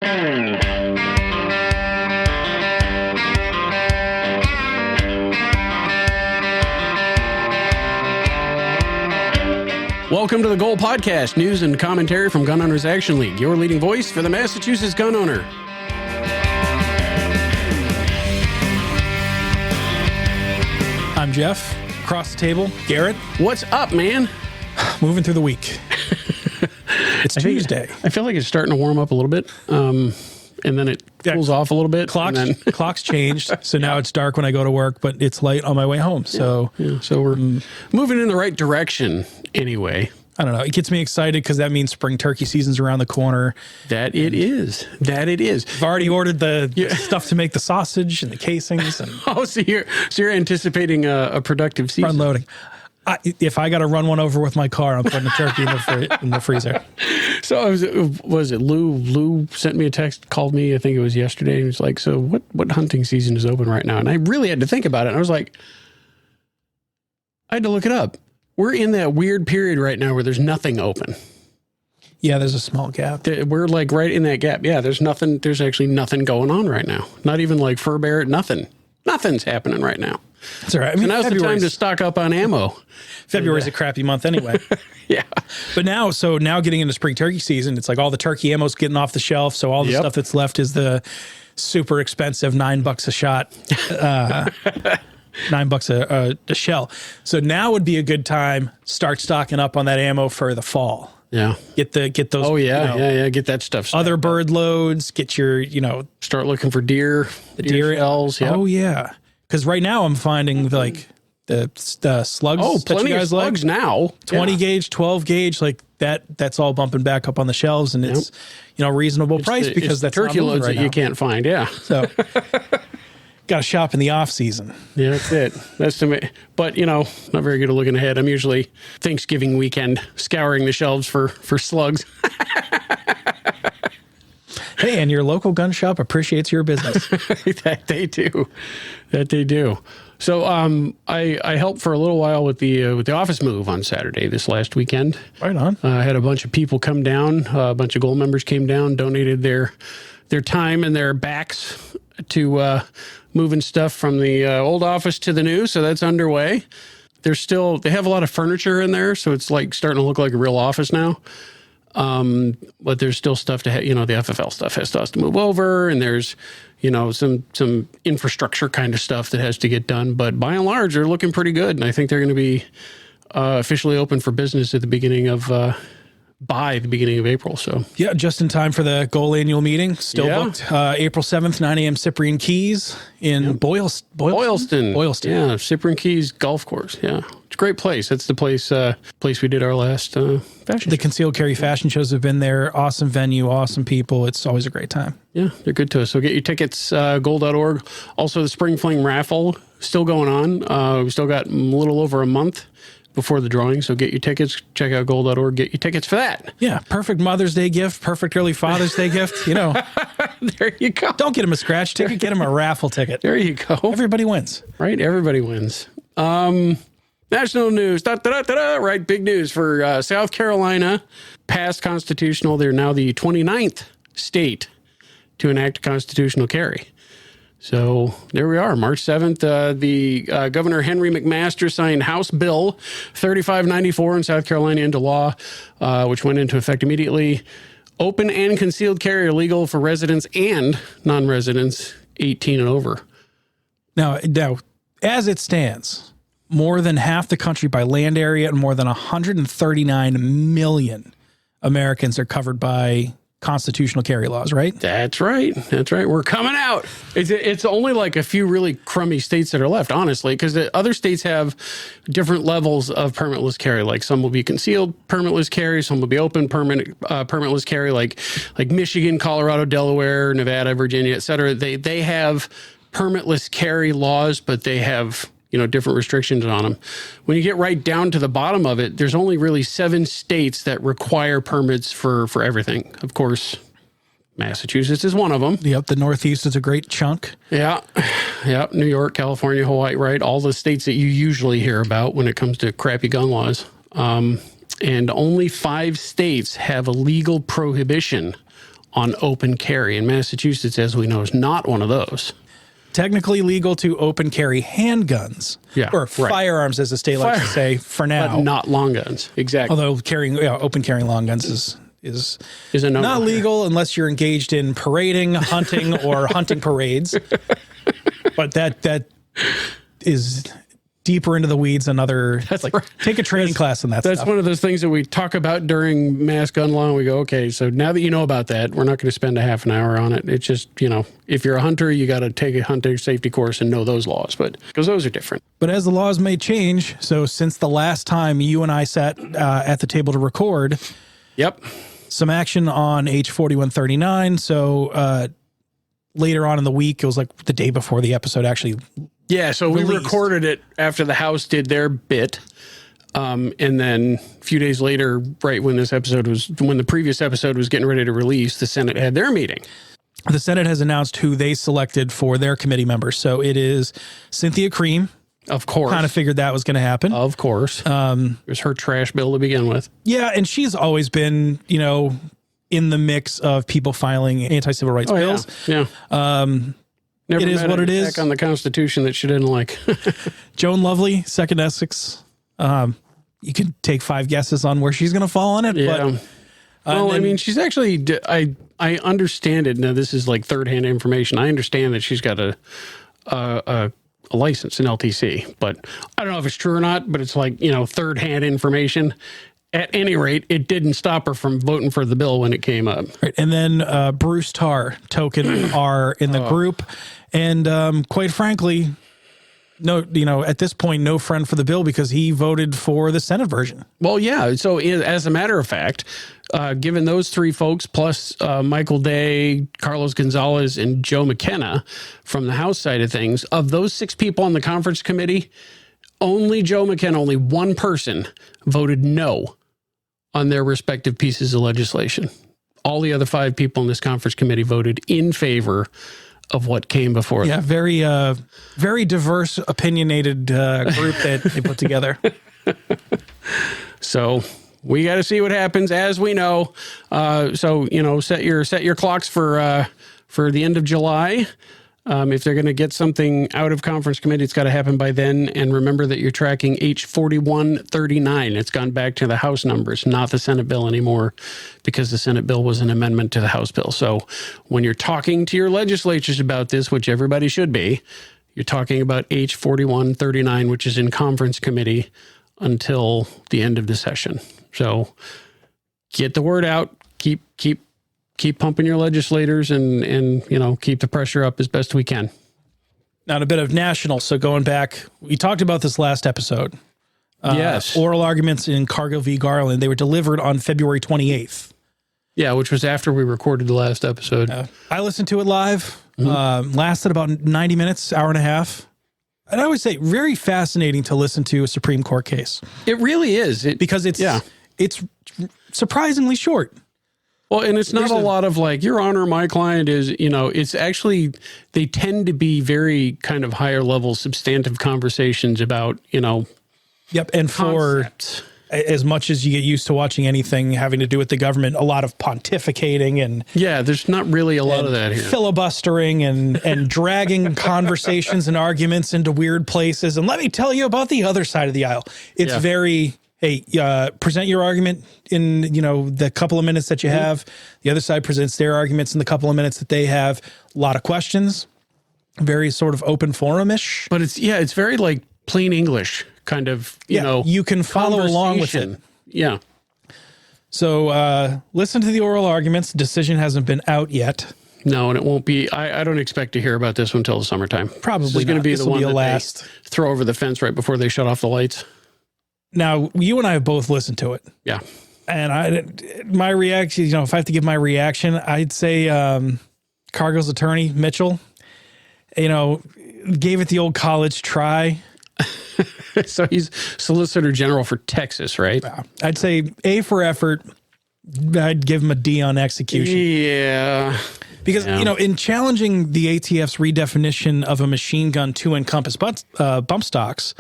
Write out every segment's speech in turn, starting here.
Welcome to the Goal Podcast, news and commentary from Gun Owners Action League, your leading voice for the Massachusetts gun owner. I'm Jeff. Across the table, Garrett. What's up, man? Moving through the week. It's Tuesday. I feel like it's starting to warm up a little bit, and then it cools off a little bit. Clock's changed, so now it's dark when I go to work, but it's light on my way home. So, so we're moving in the right direction anyway. I don't know. It gets me excited because that means spring turkey season's around the corner. That it is. I've already ordered the stuff to make the sausage and the casings. And so you're anticipating a productive season. Front loading. If I got to run one over with my car, I'm putting the turkey in the freezer. So was it Lou? Lou sent me a text, called me, I think it was yesterday. He was like, so what hunting season is open right now? And I really had to think about it. And I was like, I had to look it up. We're in that weird period right now where there's nothing open. Yeah, there's a small gap. We're like right in that gap. Yeah, there's actually nothing going on right now. Not even like fur bear, nothing. Nothing's happening right now. That's all right. I mean, so now's the time to stock up on ammo. February's a crappy month anyway. Yeah. But now getting into spring turkey season, it's like all the turkey ammo's getting off the shelf. So all the stuff that's left is the super expensive $9 a shot. $9 a shell. So now would be a good time. Start stocking up on that ammo for the fall. Yeah. Get those. Oh yeah. Get that stuff. Other bird loads. Get your, start looking for deer shells. Yep. Oh yeah. Because right now I'm finding like the slugs. Oh, that plenty you guys of slugs like. now. 20 gauge, 12 gauge, like that's all bumping back up on the shelves, and it's reasonable price because that's turkey not loads right that now. you can't find. Yeah. So. Got to shop in the off season. Yeah, that's it. That's to me. But not very good at looking ahead. I'm usually Thanksgiving weekend scouring the shelves for slugs. Hey, and your local gun shop appreciates your business. That they do. So I helped for a little while with the office move on Saturday this last weekend. Right on. I had a bunch of people come down. A bunch of Goal members came down, donated their time and their backs to moving stuff from the old office to the new. So that's underway. They have a lot of furniture in there, so it's like starting to look like a real office now. But there's still stuff to the FFL stuff has to move over, and there's some infrastructure kind of stuff that has to get done. But by and large, they're looking pretty good, and I think they're going to be officially open for business at the beginning of by the beginning of April. So yeah, just in time for the Goal annual meeting. Still booked. April 7th, 9 a.m. Cyprian Keys in Boylston. Yeah, Cyprian Keys Golf Course. Yeah, it's a great place. That's the place we did our last fashion. The concealed carry fashion shows have been there. Awesome venue, awesome people. It's always a great time. Yeah, they're good to us. So get your tickets, goal.org. Also, the Spring Fling raffle still going on. We still got a little over a month before the drawing. So get your tickets, check out goal.org, get your tickets for that. Yeah. Perfect Mother's Day gift, perfect early Father's Day gift, There you go. Don't get him a scratch ticket, get him a raffle ticket. There you go. Everybody wins. Right? Everybody wins. National news. Right, big news for South Carolina. Passed constitutional. They're now the 29th state to enact constitutional carry. So there we are, March 7th. The Governor Henry McMaster signed House Bill 3594 in South Carolina into law, which went into effect immediately. Open and concealed carry are legal for residents and non-residents 18 and over. Now, as it stands, more than half the country by land area and more than 139 million Americans are covered by constitutional carry laws, right? That's right. We're coming out. It's only like a few really crummy states that are left, honestly, because the other states have different levels of permitless carry. Like some will be concealed permitless carry, some will be open permitless carry, like Michigan, Colorado, Delaware, Nevada, Virginia, et cetera. They have permitless carry laws, but they have different restrictions on them. When you get right down to the bottom of it, there's only really 7 states that require permits for everything. Of course, Massachusetts is one of them. Yep, the Northeast is a great chunk. Yeah, New York, California, Hawaii, right? All the states that you usually hear about when it comes to crappy gun laws. And only 5 states have a legal prohibition on open carry. And Massachusetts, as we know, is not one of those. Technically legal to open carry handguns, or firearms, as the state likes to say, for now. But not long guns. Exactly. Although open carrying long guns is a no not legal unless you're engaged in parading, hunting, or hunting parades. But that is deeper into the weeds. Take a training class on that That's stuff. one of those things that we talk about during mass gun law. And we go, okay, so now that you know about that, we're not going to spend a half an hour on it. It's just, if you're a hunter, you got to take a hunter safety course and know those laws, because those are different. But as the laws may change, so since the last time you and I sat at the table to record, some action on H.4139. So later on in the week, it was like the day before the episode actually so released. We recorded it after the House did their bit. And then a few days later, right when the previous episode was getting ready to release, the Senate had their meeting. The Senate has announced who they selected for their committee members. So it is Cynthia Cream. Of course. Kind of figured that was going to happen. Of course. It was her trash bill to begin with. Yeah, and she's always been, in the mix of people filing anti-civil rights bills. Yeah. Never it is what it is. Attack on the Constitution that she didn't like. Joan Lovely, 2nd Essex. You can take 5 guesses on where she's going to fall on it. Yeah. But, she's actually, I understand it. Now, this is like third-hand information. I understand that she's got a license in LTC, but I don't know if it's true or not, but it's like, third-hand information. At any rate, it didn't stop her from voting for the bill when it came up. Right. And then Bruce Tarr, token R in the group. And quite frankly, at this point, no friend for the bill because he voted for the Senate version. Well, yeah. So as a matter of fact, given those 3 folks plus Michael Day, Carlos Gonzalez, and Joe McKenna from the House side of things, of those 6 people on the conference committee, only Joe McKenna, only one person voted no on their respective pieces of legislation. All the other 5 people in this conference committee voted in favor of what came before. Yeah, very diverse, opinionated group that they put together. So we got to see what happens, as we know. Set your clocks for the end of July. If they're going to get something out of conference committee, it's got to happen by then. And remember that you're tracking H.4139. It's gone back to the House numbers, not the Senate bill anymore, because the Senate bill was an amendment to the House bill. So when you're talking to your legislatures about this, which everybody should be, you're talking about H.4139, which is in conference committee until the end of the session. So get the word out. Keep pumping your legislators and keep the pressure up as best we can. Now, a bit of national. So going back, we talked about this last episode. Yes. Oral arguments in Cargill v. Garland. They were delivered on February 28th. Yeah, which was after we recorded the last episode. I listened to it live. Lasted about 90 minutes, hour and a half. And I would say very fascinating to listen to a Supreme Court case. It really is. Because it's surprisingly short. Well, and it's not a lot of like, Your Honor, my client is, it's actually, they tend to be very kind of higher level substantive conversations about, Yep. And concepts. For as much as you get used to watching anything having to do with the government, a lot of pontificating and there's not really a lot of that here. Filibustering and dragging conversations and arguments into weird places. And let me tell you about the other side of the aisle. It's very, hey, present your argument in, the couple of minutes that you have. The other side presents their arguments in the couple of minutes that they have. A lot of questions, very sort of open forum-ish. But it's very like plain English kind of, you can follow along with it. Yeah. So listen to the oral arguments. The decision hasn't been out yet. No, and it won't be. I don't expect to hear about this one until the summertime. Probably going to be the one that last. They throw over the fence right before they shut off the lights. Now, you and I have both listened to it. Yeah. And my reaction, if I have to give my reaction, I'd say Cargill's attorney, Mitchell, gave it the old college try. So he's Solicitor General for Texas, right? I'd say A for effort. I'd give him a D on execution. Yeah. Because, in challenging the ATF's redefinition of a machine gun to encompass bump stocks,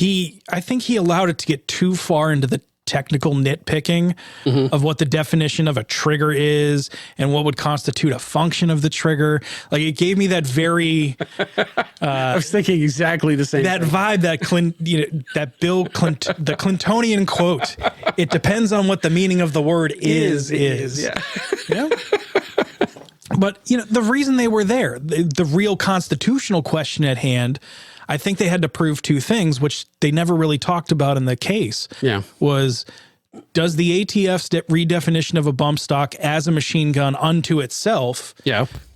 I think he allowed it to get too far into the technical nitpicking of what the definition of a trigger is and what would constitute a function of the trigger. Like, it gave me that very I was thinking exactly the same. that vibe that that Bill Clinton, the Clintonian quote. It depends on what the meaning of the word is. Yeah. Yeah. But, the reason they were there, the real constitutional question at hand, I think they had to prove two things, which they never really talked about in the case. Yeah. Was, does the ATF's redefinition of a bump stock as a machine gun unto itself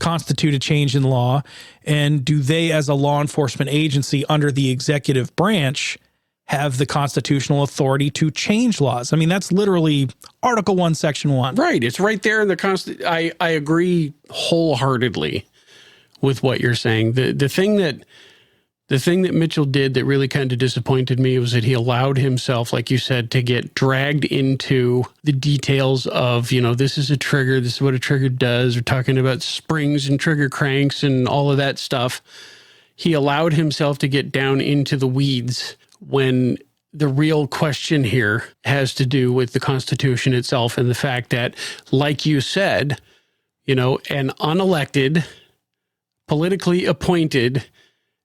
constitute a change in law? And do they, as a law enforcement agency under the executive branch, have the constitutional authority to change laws? I mean, that's literally Article 1, Section 1. Right. It's right there in the Constitution. I agree wholeheartedly with what you're saying. The thing that Mitchell did that really kind of disappointed me was that he allowed himself, like you said, to get dragged into the details of, this is a trigger, this is what a trigger does. We're talking about springs and trigger cranks and all of that stuff. He allowed himself to get down into the weeds when the real question here has to do with the Constitution itself and the fact that, like you said, an unelected, politically appointed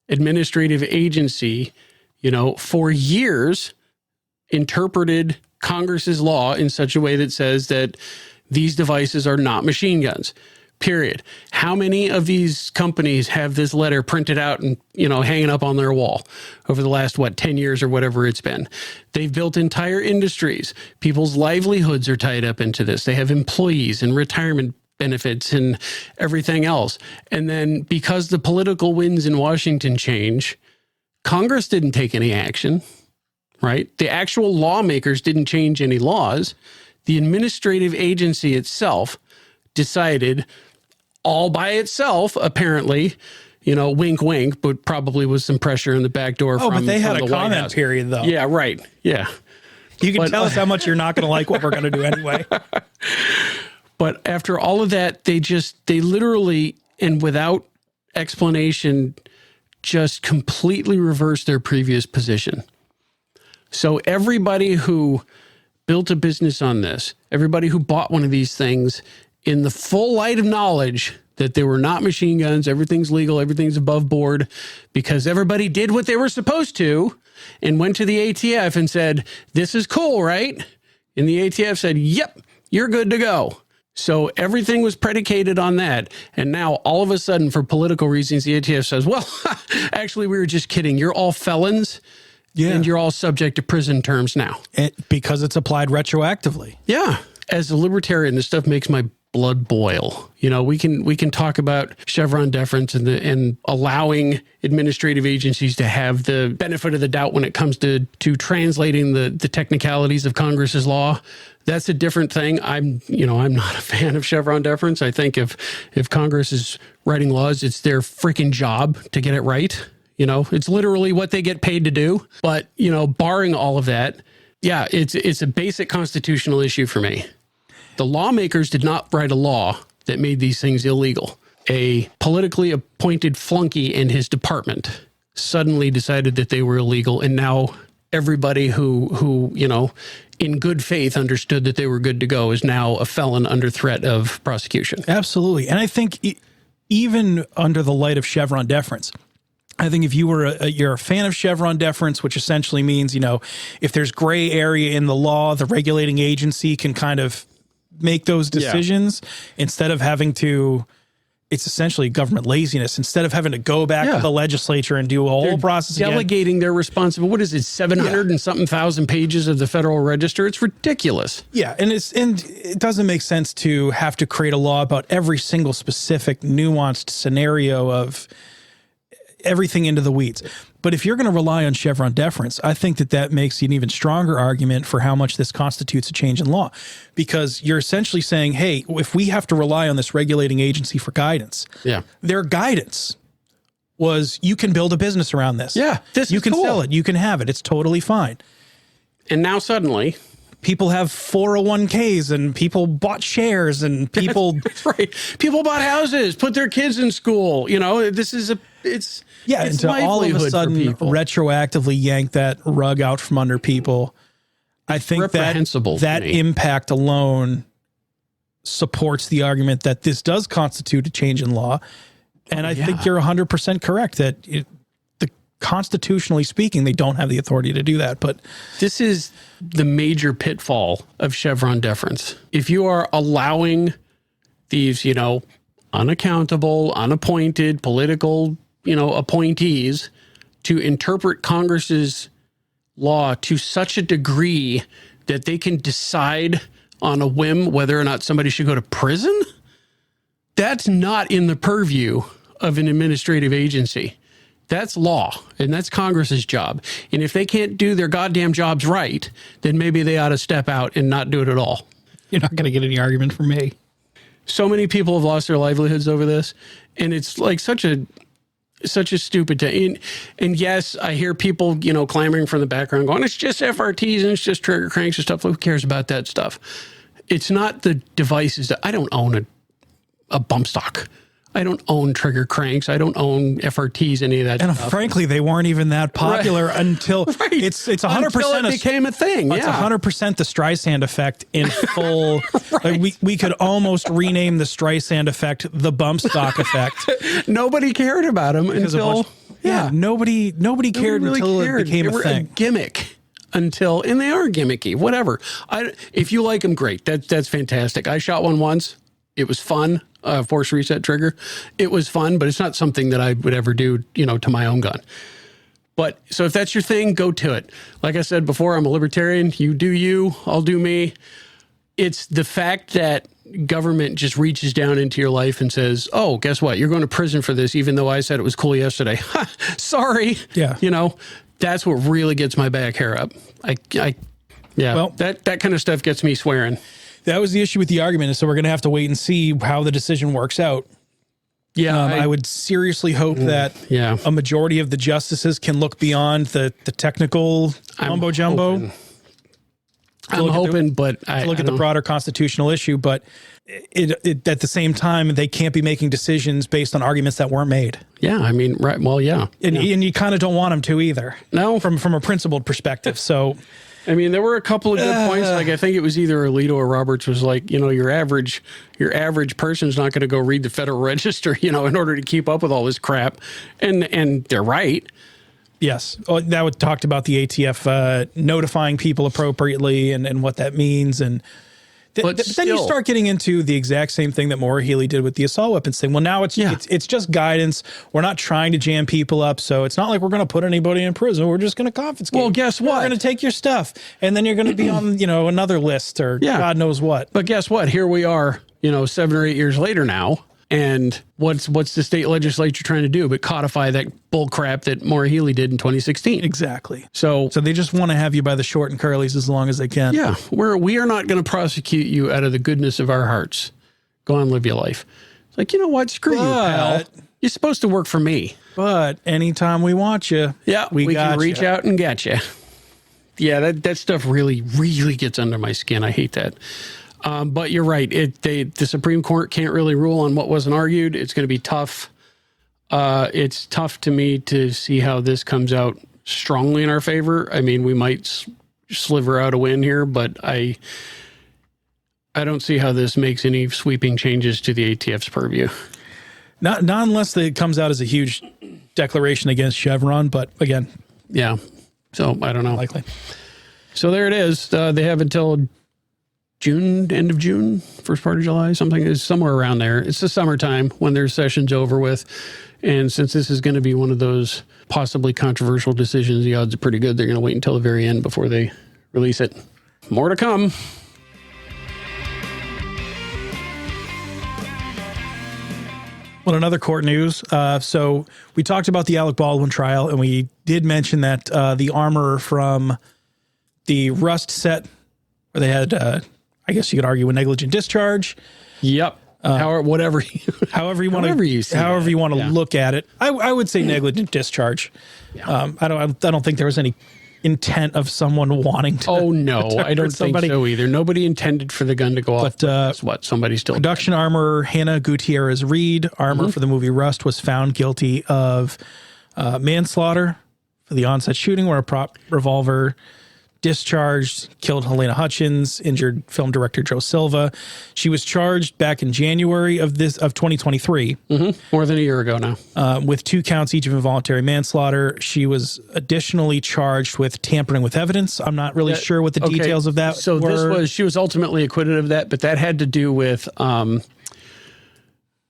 administrative agency, for years interpreted Congress's law in such a way that says that these devices are not machine guns. Period. How many of these companies have this letter printed out and, hanging up on their wall over the last, 10 years or whatever it's been? They've built entire industries. People's livelihoods are tied up into this. They have employees and retirement benefits and everything else. And then because the political winds in Washington change, Congress didn't take any action, right? The actual lawmakers didn't change any laws. The administrative agency itself decided all by itself, apparently, wink, wink, but probably with some pressure in the back door. But they had a comment period, though. Yeah, right. Yeah. You can tell us how much you're not going to like what we're going to do anyway. But after all of that, they literally, and without explanation, just completely reversed their previous position. So everybody who built a business on this, everybody who bought one of these things in the full light of knowledge that they were not machine guns, everything's legal, everything's above board, because everybody did what they were supposed to and went to the ATF and said, this is cool, right? And the ATF said, yep, you're good to go. So everything was predicated on that. And now all of a sudden, for political reasons, the ATF says, well, actually, we were just kidding. You're all felons. Yeah. And you're all subject to prison terms now. Because it's applied retroactively. Yeah. As a libertarian, this stuff makes my blood boil. We can talk about Chevron deference and allowing administrative agencies to have the benefit of the doubt when it comes to translating the technicalities of Congress's law. That's a different thing. I'm not a fan of Chevron deference. I think if Congress is writing laws, it's their freaking job to get it right. It's literally what they get paid to do. But, barring all of that, yeah, it's a basic constitutional issue for me. The lawmakers did not write a law that made these things illegal. A politically appointed flunky in his department suddenly decided that they were illegal, and now everybody who in good faith understood that they were good to go is now a felon under threat of prosecution. Absolutely. And I think even under the light of Chevron deference, I think if you're a fan of Chevron deference, which essentially means, if there's gray area in the law, the regulating agency can kind of make those decisions instead of having to, it's essentially government laziness. Instead of having to go back to the legislature and do a whole process delegating their responsibility. What is it, 700 and something thousand pages of the Federal Register? It's ridiculous. Yeah, and it doesn't make sense to have to create a law about every single specific nuanced scenario of everything into the weeds. But if you're going to rely on Chevron deference, I think that makes an even stronger argument for how much this constitutes a change in law, because you're essentially saying, hey, if we have to rely on this regulating agency for guidance, their guidance was you can build a business around this. Yeah, you can sell it. You can have it. It's totally fine. And now suddenly people have 401ks and people bought shares and people. That's right. People bought houses, put their kids in school. This is it's and to all of a sudden retroactively yank that rug out from under people. I think reprehensible that to me. impact alone supports the argument that this does constitute a change in law. And I think you're 100% correct that constitutionally speaking, they don't have the authority to do that. But this is the major pitfall of Chevron deference. If you are allowing these, unaccountable, unappointed political, appointees to interpret Congress's law to such a degree that they can decide on a whim whether or not somebody should go to prison, that's not in the purview of an administrative agency. That's law, and that's Congress's job. And if they can't do their goddamn jobs right, then maybe they ought to step out and not do it at all. You're not going to get any argument from me. So many people have lost their livelihoods over this, and it's like such a stupid thing. And yes, I hear people, clamoring from the background going, it's just FRTs and it's just trigger cranks and stuff. Who cares about that stuff? It's not the devices that I don't own a bump stock. I don't own trigger cranks. I don't own FRTs, any of that and stuff. frankly, they weren't even that popular until it's 100% until it became a thing. It's 100% the Streisand effect in full. Like we could almost rename the Streisand effect the bump stock effect. Nobody cared about them until nobody cared really until cared. It became they were a thing. A gimmick until, and they are gimmicky. Whatever. If you like them, great. That's fantastic. I shot one once. It was fun. Force reset trigger. It was fun, but it's not something that I would ever do, to my own gun. But so if that's your thing, go to it. Like I said before, I'm a libertarian. You do you, I'll do me. It's the fact that government just reaches down into your life and says, oh, guess what? You're going to prison for this, even though I said it was cool yesterday. Sorry. Yeah. That's what really gets my back hair up. Well, that kind of stuff gets me swearing. That was the issue with the argument. So we're going to have to wait and see how the decision works out. Yeah. I would seriously hope that a majority of the justices can look beyond the technical mumbo jumbo. I'm hoping, but I look at the broader constitutional issue, but it at the same time, they can't be making decisions based on arguments that weren't made. Yeah. I mean, right. Well, yeah. And you kind of don't want them to either. No. From a principled perspective. So, I mean, there were a couple of good points. Like I think it was either Alito or Roberts was like, your average person's not going to go read the Federal Register, in order to keep up with all this crap. And they're right. Yes. That talked about the ATF notifying people appropriately and what that means. And but then you start getting into the exact same thing that Maura Healey did with the assault weapons thing. Well, now it's just guidance. We're not trying to jam people up. So it's not like we're going to put anybody in prison. We're just going to confiscate. Well, guess what? We're going to take your stuff. And then you're going to be on, another list or God knows what. But guess what? Here we are, 7 or 8 years later now. And what's the state legislature trying to do but codify that bull crap that Maura Healey did in 2016? Exactly. So they just want to have you by the short and curlies as long as they can. Yeah. We are not going to prosecute you out of the goodness of our hearts. Go on, live your life. It's like, you know what? Screw you, pal. You're supposed to work for me. But anytime we want you, we can reach out and get you. Yeah, that stuff really, really gets under my skin. I hate that. But you're right. The Supreme Court can't really rule on what wasn't argued. It's going to be tough. It's tough to me to see how this comes out strongly in our favor. I mean, we might sliver out a win here, but I don't see how this makes any sweeping changes to the ATF's purview. Not unless it comes out as a huge declaration against Chevron. But again, yeah. So I don't know. Likely. So there it is. They have until June, end of June, first part of July, something is somewhere around there. It's the summertime when their session's over with. And since this is going to be one of those possibly controversial decisions, the odds are pretty good they're going to wait until the very end before they release it. More to come. Well, another court news. So we talked about the Alec Baldwin trial, and we did mention that the armor from the Rust set, where they had, I guess you could argue, a negligent discharge. Yep. However you want to look at it. I would say negligent discharge. Yeah. I don't think there was any intent of someone wanting to. Oh no, I don't think so either. Nobody intended for the gun to go off. But that's what somebody still. Production armor Hannah Gutierrez Reed, armor for the movie Rust, was found guilty of manslaughter for the onset shooting, where a prop revolver discharged, killed Helena Hutchins, injured film director Joe Silva. She was charged back in January of 2023. More than a year ago now. With 2 counts each of involuntary manslaughter. She was additionally charged with tampering with evidence. I'm not really sure what the details of that were. She was ultimately acquitted of that, but that had to do with, let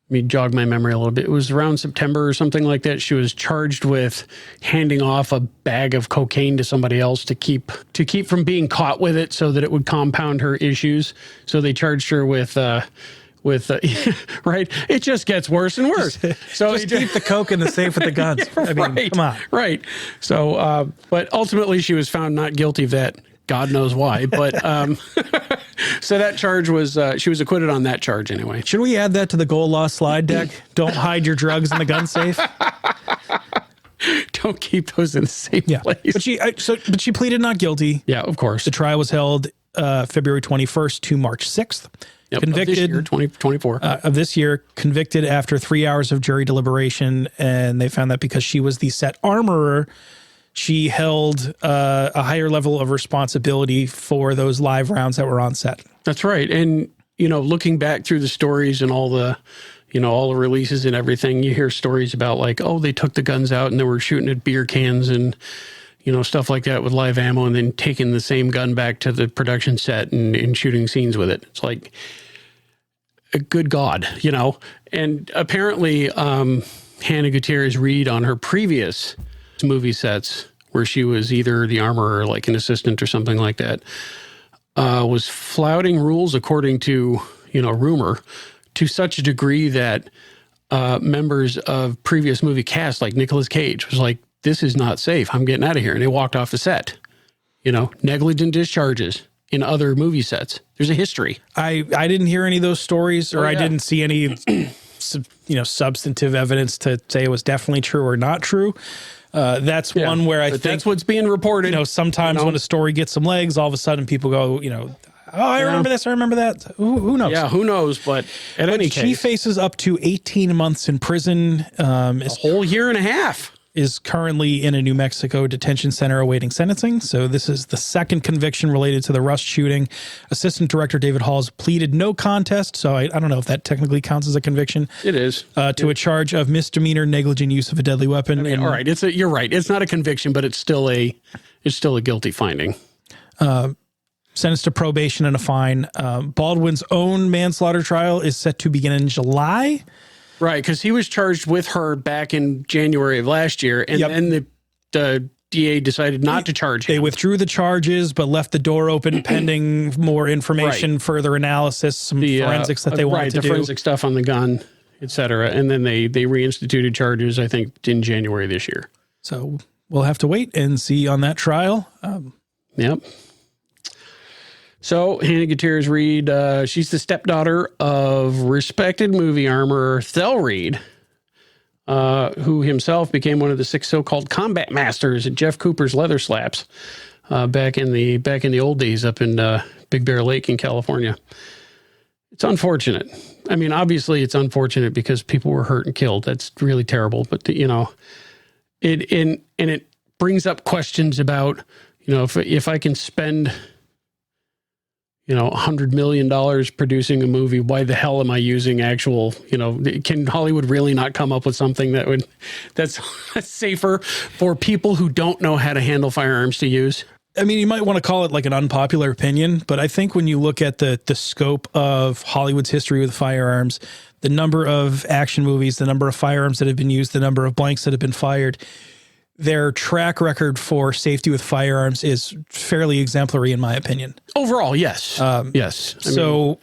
me jog my memory a little bit. It was around September or something like that. She was charged with handing off a bag of cocaine to somebody else to keep from being caught with it so that it would compound her issues. So they charged her with right. It just gets worse and worse. So just keep the coke in the safe with the guns. I mean, right, come on. Right. So, but ultimately she was found not guilty of that. God knows why, but so that charge was she was acquitted on that charge anyway. Should we add that to the goal law slide deck? Don't hide your drugs in the gun safe. Don't keep those in the same place. But she pleaded not guilty. Yeah, of course. The trial was held February 21st to March 6th. Convicted of this year, 2024 of this year, convicted after 3 hours of jury deliberation, and they found that because she was the set armorer, she held a higher level of responsibility for those live rounds that were on set. That's right. And, looking back through the stories and all the releases and everything, you hear stories about like, oh, they took the guns out and they were shooting at beer cans and, stuff like that with live ammo and then taking the same gun back to the production set and shooting scenes with it. It's like, good God, And apparently Hannah Gutierrez-Reed on her previous movie sets where she was either the armorer or like an assistant or something like that, was flouting rules according to, rumor to such a degree that members of previous movie cast like Nicolas Cage was like, this is not safe. I'm getting out of here. And they walked off the set, negligent discharges in other movie sets. There's a history. I didn't hear any of those stories or I didn't see any, substantive evidence to say it was definitely true or not true. That's one where I think that's what's being reported. Sometimes when a story gets some legs, all of a sudden people go, oh, I remember this. I remember that. Who knows? Yeah, who knows? But any case, she faces up to 18 months in prison. A whole year and a half. Is currently in a New Mexico detention center awaiting sentencing. So this is the second conviction related to the Rust shooting. Assistant Director David Halls pleaded no contest. So I don't know if that technically counts as a conviction. It is. To a charge of misdemeanor negligent use of a deadly weapon. All right. You're right. It's not a conviction, but it's still a guilty finding. Sentenced to probation and a fine. Baldwin's own manslaughter trial is set to begin in July. Right, because he was charged with her back in January of last year, and then the DA decided not to charge him. They withdrew the charges, but left the door open pending more information, further analysis, some forensics that they wanted to do. Forensic stuff on the gun, et cetera. And then they reinstituted charges, I think, in January this year. So we'll have to wait and see on that trial. Yep. So Hannah Gutierrez-Reed, she's the stepdaughter of respected movie armorer Thel Reed, who himself became one of the 6 so-called combat masters at Jeff Cooper's Leather Slaps back in the old days up in Big Bear Lake in California. It's unfortunate. I mean, obviously it's unfortunate because people were hurt and killed. That's really terrible. But it brings up questions about, if I can spend $100 million producing a movie, why the hell am I using actual, can Hollywood really not come up with something that's safer for people who don't know how to handle firearms to use? I mean, you might want to call it like an unpopular opinion, but I think when you look at the scope of Hollywood's history with firearms, the number of action movies, the number of firearms that have been used, the number of blanks that have been fired, their track record for safety with firearms is fairly exemplary, in my opinion. Overall, yes. Yes. So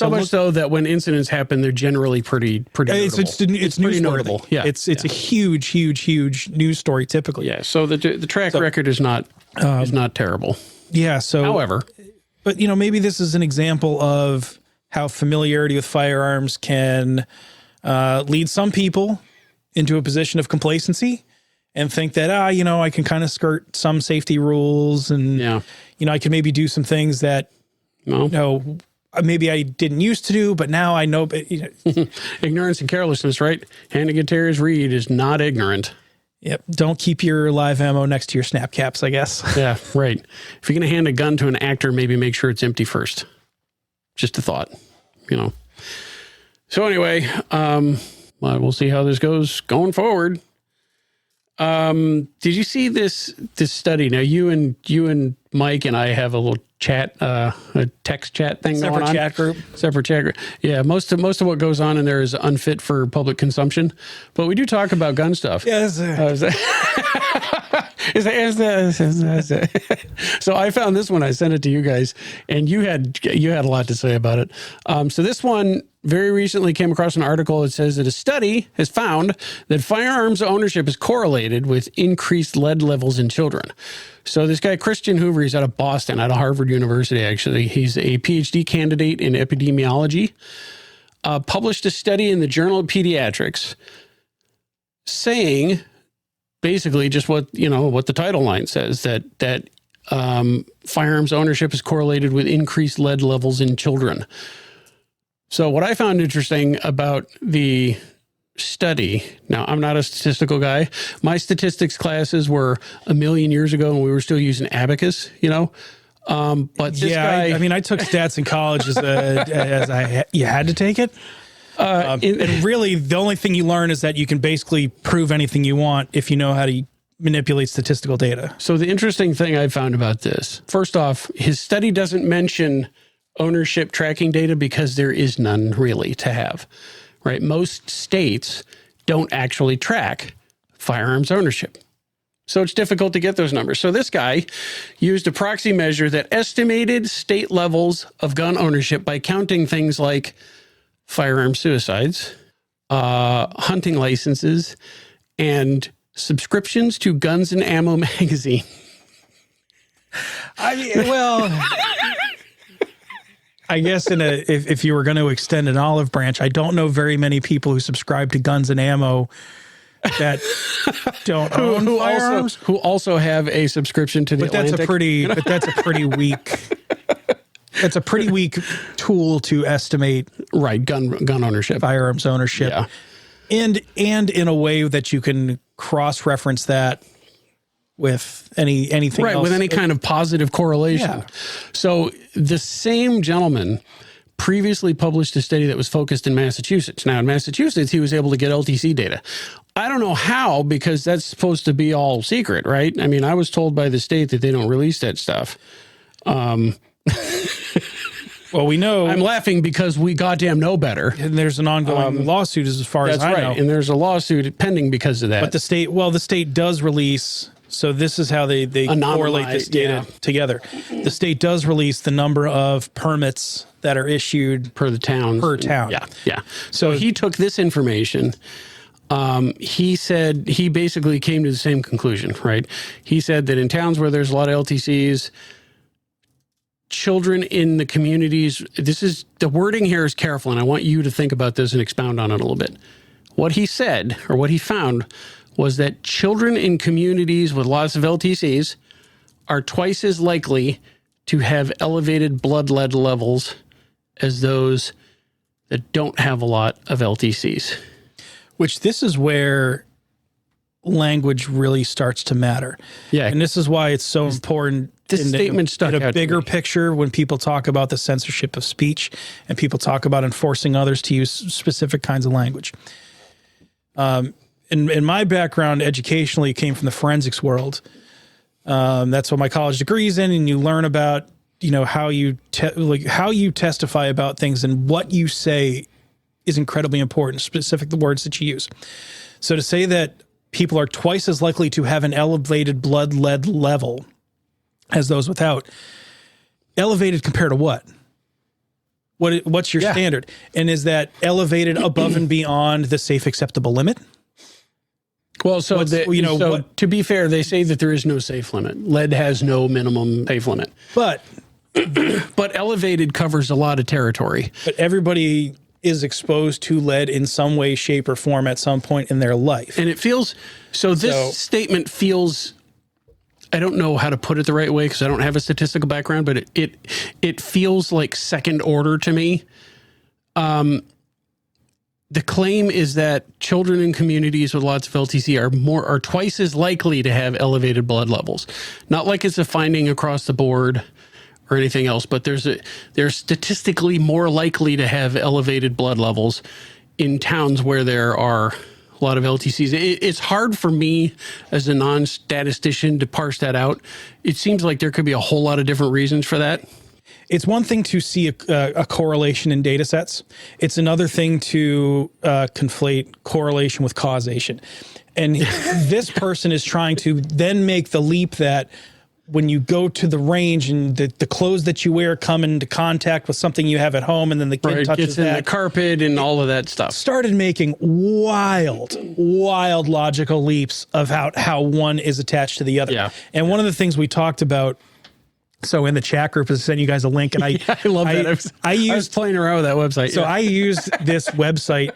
much so that when incidents happen, they're generally pretty notable. It's pretty notable. Yeah. It's a huge news story typically. Yeah. So the track record is not terrible. Yeah. So, however, but maybe this is an example of how familiarity with firearms can lead some people into a position of complacency. And think that, I can kind of skirt some safety rules and, I can maybe do some things that, maybe I didn't used to do, but now I know. But, ignorance and carelessness, right? Hannah Gutierrez-Reed is not ignorant. Yep. Don't keep your live ammo next to your snap caps, I guess. Yeah, right. If you're going to hand a gun to an actor, maybe make sure it's empty first. Just a thought, So anyway, we'll see how this goes going forward. Did you see this study? Now you and Mike and I have a little chat, a text chat thing going on. Separate chat group. Yeah, most of what goes on in there is unfit for public consumption, but we do talk about gun stuff. Yes. So I found this one. I sent it to you guys, and you had a lot to say about it. So this one very recently came across an article that says that a study has found that firearms ownership is correlated with increased lead levels in children. So this guy, Christian Hoover, he's out of Boston, out of Harvard University, actually. He's a PhD candidate in epidemiology, published a study in the Journal of Pediatrics saying basically just what the title line says, that firearms ownership is correlated with increased lead levels in children. So what I found interesting about the study, now I'm not a statistical guy. My statistics classes were a million years ago and we were still using abacus, but this guy, I took stats in college you had to take it. And really the only thing you learn is that you can basically prove anything you want if you know how to manipulate statistical data. So the interesting thing I found about this, first off, his study doesn't mention ownership tracking data because there is none really to have, right? Most states don't actually track firearms ownership. So it's difficult to get those numbers. So this guy used a proxy measure that estimated state levels of gun ownership by counting things like firearm suicides, hunting licenses, and subscriptions to Guns and Ammo magazine. I guess if you were going to extend an olive branch, I don't know very many people who subscribe to Guns and Ammo that don't own firearms. Who also have a subscription to the Atlantic. That's a pretty weak tool to estimate gun ownership, firearms ownership. Yeah. And in a way that you can cross-reference that with anything else. With any kind of positive correlation. Yeah. So the same gentleman previously published a study that was focused in Massachusetts. Now in Massachusetts, he was able to get LTC data. I don't know how, because that's supposed to be all secret, right? I mean, I was told by the state that they don't release that stuff. Well, we know. I'm laughing because we goddamn know better. And there's an ongoing lawsuit as far as I know. And there's a lawsuit pending because of that. But the state does release. So this is how they correlate this data together. The state does release the number of permits that are issued per town. Yeah. So he took this information. He said he basically came to the same conclusion, right? He said that in towns where there's a lot of LTCs, children in the communities, the wording here is careful, and I want you to think about this and expound on it a little bit. What he said, or what he found, was that children in communities with lots of LTCs are twice as likely to have elevated blood lead levels as those that don't have a lot of LTCs. Which this is where language really starts to matter. Yeah. And this is why it's so important. This statement stuck out in a bigger picture when people talk about the censorship of speech and people talk about enforcing others to use specific kinds of language. In my background, educationally, came from the forensics world. That's what my college degree is in, and you learn about how you testify about things, and what you say is incredibly important. Specific the words that you use. So to say that people are twice as likely to have an elevated blood lead level as those without, elevated compared to what? What's your standard? And is that elevated above and beyond the safe acceptable limit? Well, to be fair, they say that there is no safe limit. Lead has no minimum safe limit. But elevated covers a lot of territory. But everybody is exposed to lead in some way, shape, or form at some point in their life. And it feels, this statement feels, I don't know how to put it the right way because I don't have a statistical background, but it feels like second order to me. the claim is that children in communities with lots of LTC are twice as likely to have elevated blood levels. Not like it's a finding across the board or anything else, but they're statistically more likely to have elevated blood levels in towns where there are a lot of LTCs. It's hard for me as a non-statistician to parse that out. It seems like there could be a whole lot of different reasons for that. It's one thing to see a correlation in data sets. It's another thing to conflate correlation with causation. And this person is trying to then make the leap that when you go to the range and the clothes that you wear come into contact with something you have at home, and then the kid touches gets in the carpet and all of that stuff. Started making wild logical leaps of how one is attached to the other. Yeah. And one of the things we talked about, so in the chat group, is send you guys a link, and I love that. I was playing around with that website. So I used this website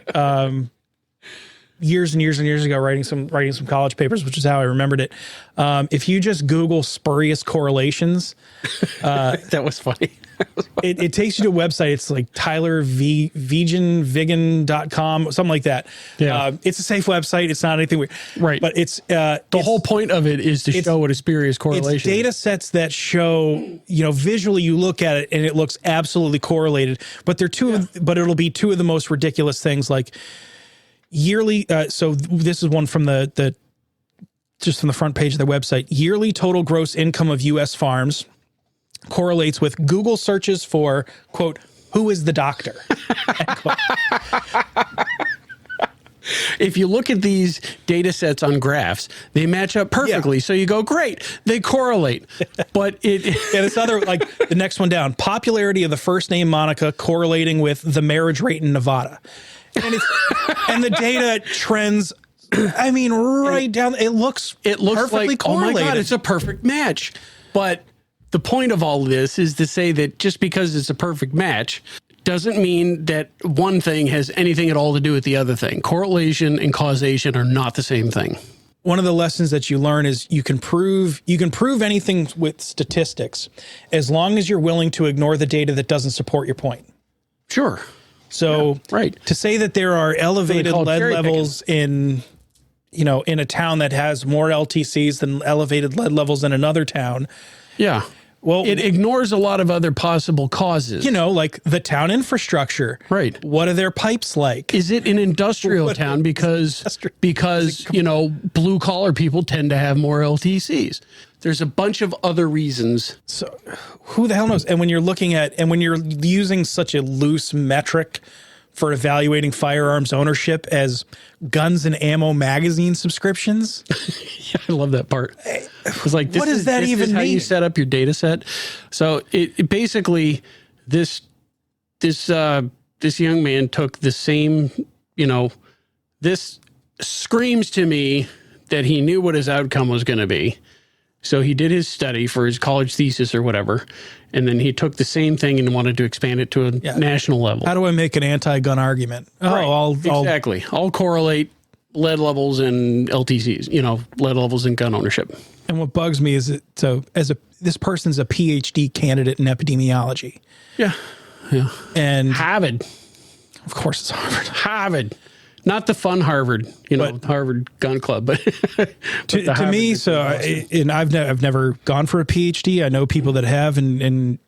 years and years and years ago, writing some college papers, which is how I remembered it. If you just Google spurious correlations, that was funny. It takes you to a website. It's like tylervegan.com, something like that. Yeah. It's a safe website. It's not anything weird. Right. But the whole point of it is to show what a spurious correlation is. Data sets that show, visually you look at it and it looks absolutely correlated, but but it'll be two of the most ridiculous things, like yearly. So this is one from just from the front page of the website. Yearly total gross income of U.S. farms correlates with Google searches for, quote, "who is the doctor?" End quote. If you look at these data sets on graphs, they match up perfectly. Yeah. So you go, great, they correlate. But this other, like the next one down, popularity of the first name Monica correlating with the marriage rate in Nevada. And the data trends, I mean, right down. It looks perfectly like, correlated. Oh my God, it's a perfect match. But the point of all of this is to say that just because it's a perfect match doesn't mean that one thing has anything at all to do with the other thing. Correlation and causation are not the same thing. One of the lessons that you learn is you can prove anything with statistics as long as you're willing to ignore the data that doesn't support your point. Sure. So to say that there are elevated lead levels in a town that has more LTCs than elevated lead levels in another town. Yeah. Well, it ignores a lot of other possible causes. Like the town infrastructure. Right. What are their pipes like? Is it an industrial town because blue collar people tend to have more LTCs? There's a bunch of other reasons. So who the hell knows? And when you're using such a loose metric for evaluating firearms ownership as guns and ammo magazine subscriptions. Yeah, I love that part. It's like, what does that even mean? How you set up your data set. So it basically, this young man took the same, this screams to me that he knew what his outcome was going to be. So he did his study for his college thesis or whatever, and then he took the same thing and wanted to expand it to a national level. How do I make an anti-gun argument? Exactly. I'll correlate lead levels and LTCs, lead levels and gun ownership. And what bugs me is this person's a PhD candidate in epidemiology. Yeah. Yeah. And Harvard. Of course it's Harvard. Harvard. Not the fun Harvard, Harvard Gun Club, but to me. So, and I've never gone for a PhD. I know people that have, and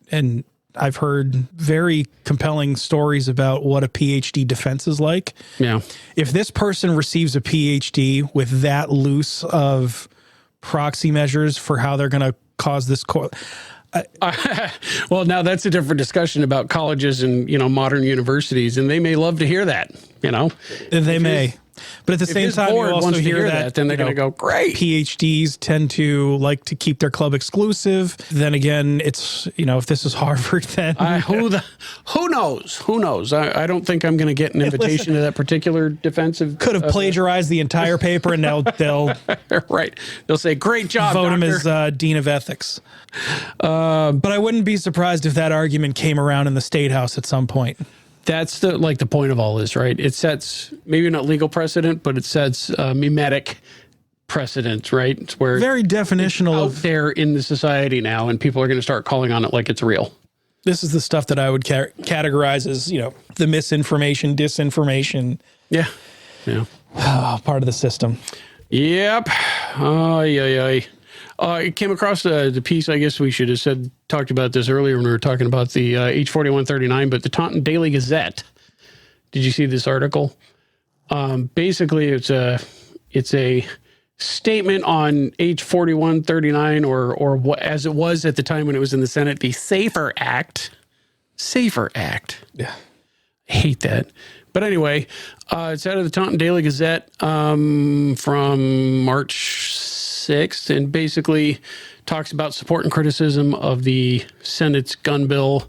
I've heard very compelling stories about what a PhD defense is like. Yeah. If this person receives a PhD with that loose of proxy measures for how they're going to cause this well, now that's a different discussion about colleges and, modern universities, and they may love to hear that, They may. But at the same time, you also hear that, then they're going to go, great. PhDs tend to like to keep their club exclusive. Then again, it's, if this is Harvard, then who knows? Who knows? I don't think I'm going to get an invitation to that particular defensive. Could have plagiarized the entire paper, and they'll right. They'll say, great job, vote doctor. him as dean of ethics. But I wouldn't be surprised if that argument came around in the State House at some point. That's the point of all this, right? It sets maybe not legal precedent, but it sets mimetic precedent, right? It's where very definitional out there in the society now, and people are going to start calling on it like it's real. This is the stuff that I would categorize as, the misinformation, disinformation. Yeah. Yeah. Part of the system. Yep. I came across the piece. I guess we should have talked about this earlier when we were talking about the H.4139, but the Taunton Daily Gazette. Did you see this article? Basically, it's a statement on H.4139 or what, as it was at the time when it was in the Senate, the Safer Act. Safer Act. Yeah. I hate that. But anyway, it's out of the Taunton Daily Gazette from March 6th, and basically talks about support and criticism of the Senate's gun bill,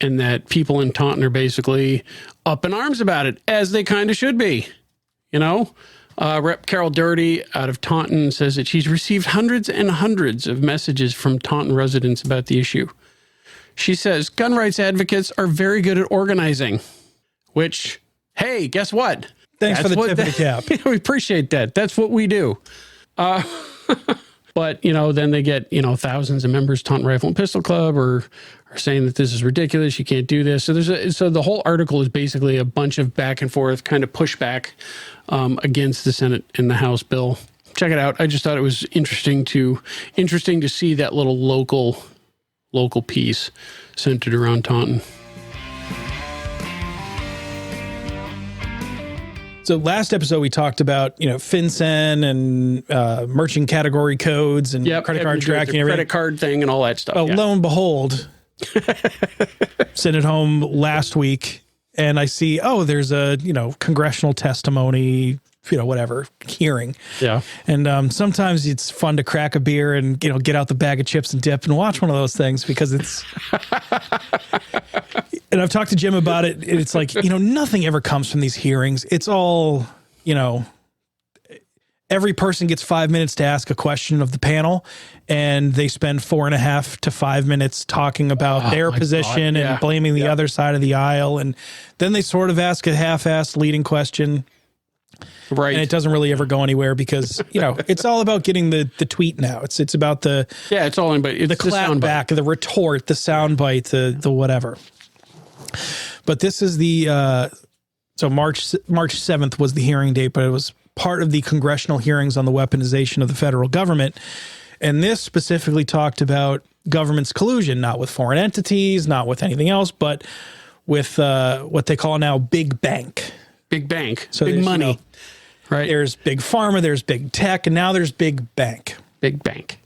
and that people in Taunton are basically up in arms about it, as they kind of should be. You know, Rep. Carol Doherty out of Taunton says that she's received hundreds and hundreds of messages from Taunton residents about the issue. She says gun rights advocates are very good at organizing, which, hey, guess what? Thanks for the tip of the cap. We appreciate that. That's what we do. But, then they get, thousands of members, Taunton Rifle and Pistol Club are saying that this is ridiculous. You can't do this. So the whole article is basically a bunch of back and forth kind of pushback against the Senate and the House bill. Check it out. I just thought it was interesting to see that little local piece centered around Taunton. So last episode, we talked about, FinCEN and merchant category codes and credit card tracking. Credit card thing and all that stuff. Oh, lo and behold, sent it home last week and I see, there's a, congressional testimony, whatever, hearing. Yeah. And sometimes it's fun to crack a beer and, get out the bag of chips and dip and watch one of those things because it's... And I've talked to Jim about it. It's like, nothing ever comes from these hearings. It's all, every person gets 5 minutes to ask a question of the panel, and they spend 4.5 to 5 minutes talking about their position and blaming the other side of the aisle. And then they sort of ask a half-assed leading question. Right. And it doesn't really ever go anywhere because, it's all about getting the tweet now. It's about the... Yeah, it's all about the clap back, the retort, the soundbite, the whatever. But this is so March 7th was the hearing date, but it was part of the congressional hearings on the weaponization of the federal government. And this specifically talked about government's collusion, not with foreign entities, not with anything else, but with what they call now big bank. Big bank. So big money. Right. There's big pharma, there's big tech, and now there's big bank. Big bank.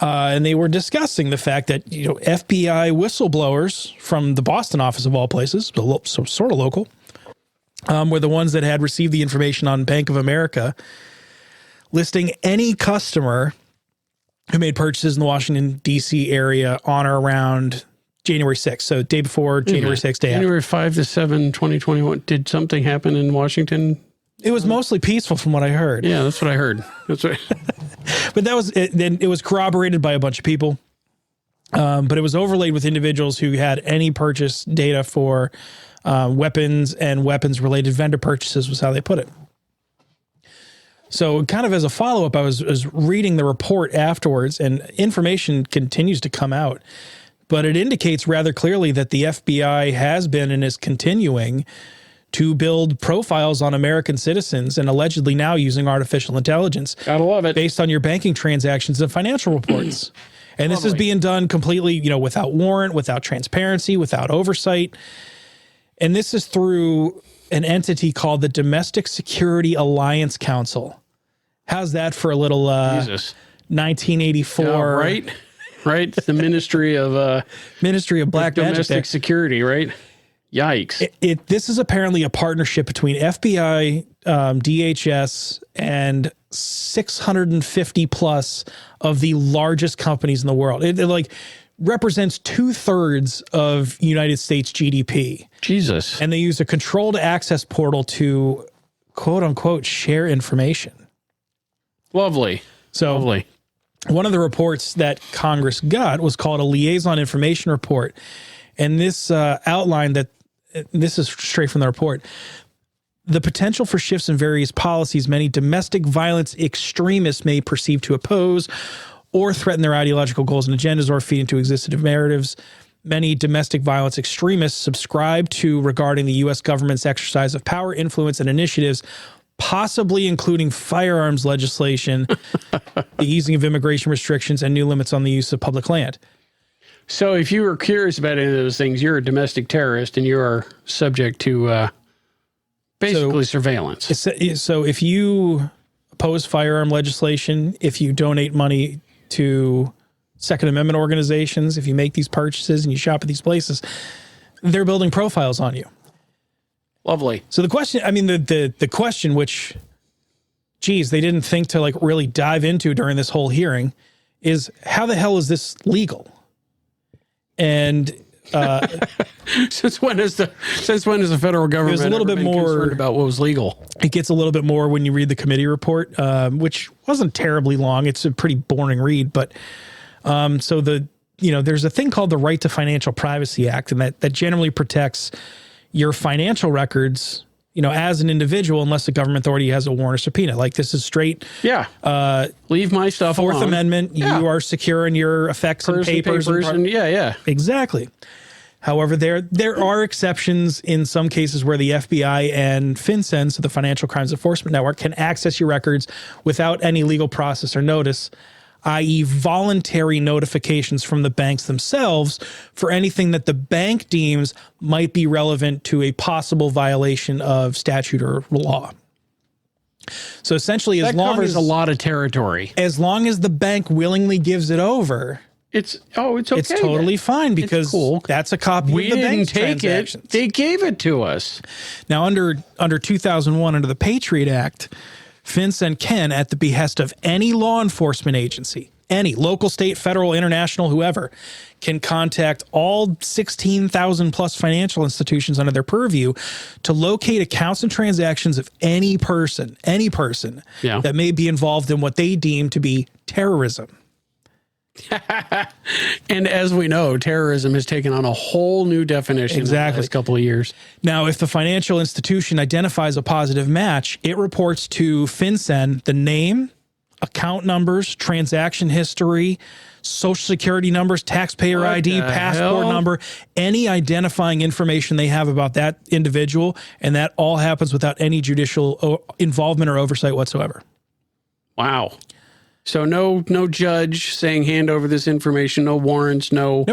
And they were discussing the fact that, FBI whistleblowers from the Boston office of all places, so sort of local, were the ones that had received the information on Bank of America, listing any customer who made purchases in the Washington, D.C. area on or around January 6th. So day before January 6th. January 5 to 7, 2021. Did something happen in Washington? It was mostly peaceful from what I heard. Yeah, that's what I heard. That's right. But that was it. Then it was corroborated by a bunch of people. But it was overlaid with individuals who had any purchase data for weapons and weapons-related vendor purchases was how they put it. So kind of as a follow-up, I was reading the report afterwards, and information continues to come out. But it indicates rather clearly that the FBI has been and is continuing to build profiles on American citizens and allegedly now using artificial intelligence. Gotta love it. Based on your banking transactions and financial reports. And this is being done completely, without warrant, without transparency, without oversight. And this is through an entity called the Domestic Security Alliance Council. How's that for a little 1984? Yeah, right. Right. The Ministry of Black Magic Domestic Security, right? Yikes. This is apparently a partnership between FBI, DHS, and 650 plus of the largest companies in the world. It represents 2/3 of United States GDP. Jesus. And they use a controlled access portal to quote unquote share information. Lovely. So lovely. One of the reports that Congress got was called a liaison information report. And this outlined that, this is straight from the report, the potential for shifts in various policies many domestic violence extremists may perceive to oppose or threaten their ideological goals and agendas or feed into existing narratives many domestic violence extremists subscribe to regarding the U.S. government's exercise of power, influence, and initiatives, possibly including firearms legislation, the easing of immigration restrictions, and new limits on the use of public land. So if you were curious about any of those things, you're a domestic terrorist and you are subject to basically surveillance. So if you oppose firearm legislation, if you donate money to Second Amendment organizations, if you make these purchases and you shop at these places, they're building profiles on you. Lovely. So the question, I mean, the question, which, geez, they didn't think to like really dive into during this whole hearing, is how the hell is this legal? And since when is the federal government a little bit more concerned about what was legal? It gets a little bit more when you read the committee report, which wasn't terribly long. It's a pretty boring read, but so there's a thing called the Right to Financial Privacy Act, and that generally protects your financial records, as an individual, unless the government authority has a warrant or subpoena. Like this is straight. Yeah. Leave my stuff Fourth alone. Amendment. Yeah. You are secure in your effects and papers. Yeah. Exactly. However, there are exceptions in some cases where the FBI and FinCEN, so the Financial Crimes Enforcement Network, can access your records without any legal process or notice, i.e. voluntary notifications from the banks themselves for anything that the bank deems might be relevant to a possible violation of statute or law. So essentially, that covers a lot of territory. As long as the bank willingly gives it over, it's okay. It's totally fine because that's a copy of the bank's transactions. They gave it to us. Now, under 2001, under the Patriot Act, FinCEN can, at the behest of any law enforcement agency, any local, state, federal, international, whoever, can contact all 16,000 plus financial institutions under their purview to locate accounts and transactions of any person that may be involved in what they deem to be terrorism. And as we know, terrorism has taken on a whole new definition in the last couple of years. Now, if the financial institution identifies a positive match, it reports to FinCEN the name, account numbers, transaction history, social security numbers, taxpayer ID, passport number, any identifying information they have about that individual, and that all happens without any judicial involvement or oversight whatsoever. Wow. So no judge saying hand over this information, no warrants, no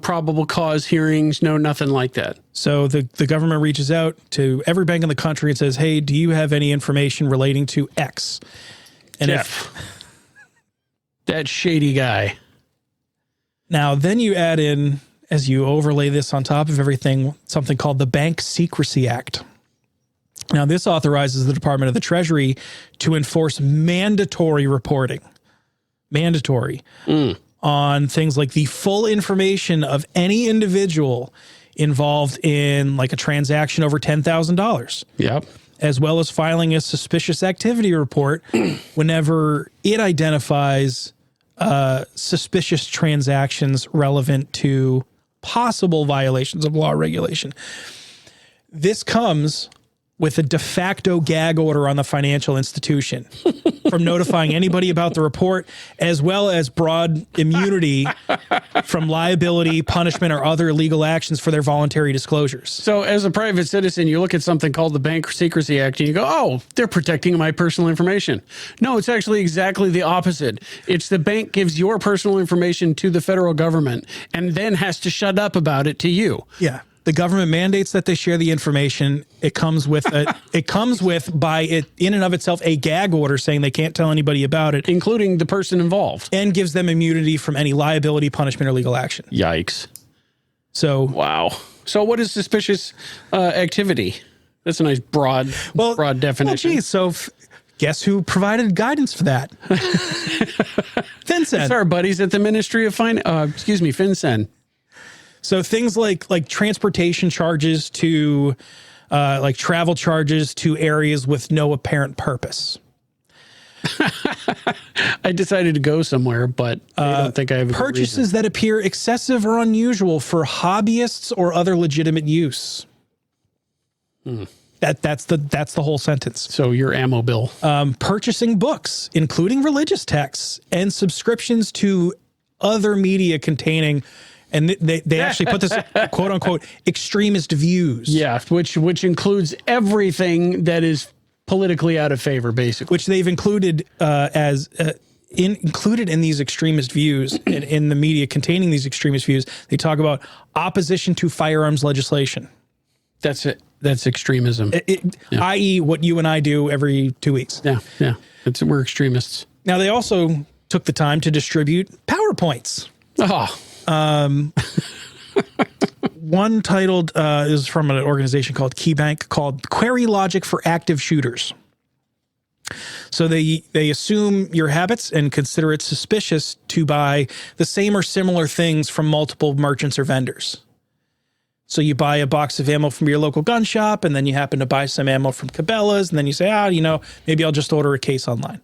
probable cause hearings, no nothing like that. So the government reaches out to every bank in the country and says, hey, do you have any information relating to X? And Jeff, that shady guy. Now, then you add in, as you overlay this on top of everything, something called the Bank Secrecy Act. Now, this authorizes the Department of the Treasury to enforce mandatory reporting, on things like the full information of any individual involved in like a transaction over $10,000. Yep. As well as filing a suspicious activity report whenever it identifies suspicious transactions relevant to possible violations of law or regulation. This comes with a de facto gag order on the financial institution from notifying anybody about the report, as well as broad immunity from liability, punishment, or other legal actions for their voluntary disclosures. So as a private citizen, you look at something called the Bank Secrecy Act and you go, oh, they're protecting my personal information. No, it's actually exactly the opposite. It's the bank gives your personal information to the federal government and then has to shut up about it to you. Yeah. The government mandates that they share the information. It comes with by it in and of itself a gag order saying they can't tell anybody about it, including the person involved, and gives them immunity from any liability, punishment, or legal action. Yikes! So wow. So what is suspicious activity? That's a nice broad definition. Well, geez, so guess who provided guidance for that? FinCEN. It's our buddies at the Ministry of FinCEN. So things like transportation charges to like travel charges to areas with no apparent purpose. I decided to go somewhere, but I don't think I have a purchases that appear excessive or unusual for hobbyists or other legitimate use. That's the whole sentence. So your ammo bill. Purchasing books, including religious texts, and subscriptions to other media containing And they actually put this quote unquote extremist views. Yeah, which includes everything that is politically out of favor, basically. Which they've included included in these extremist views, in the media containing these extremist views. They talk about opposition to firearms legislation. That's it. That's extremism. I.e. what you and I do every 2 weeks. Yeah. We're extremists. Now, they also took the time to distribute PowerPoints. Oh. One titled is from an organization called KeyBank, called Query Logic for Active Shooters. So they assume your habits and consider it suspicious to buy the same or similar things from multiple merchants or vendors. So you buy a box of ammo from your local gun shop, and then you happen to buy some ammo from Cabela's, and then you say, maybe I'll just order a case online.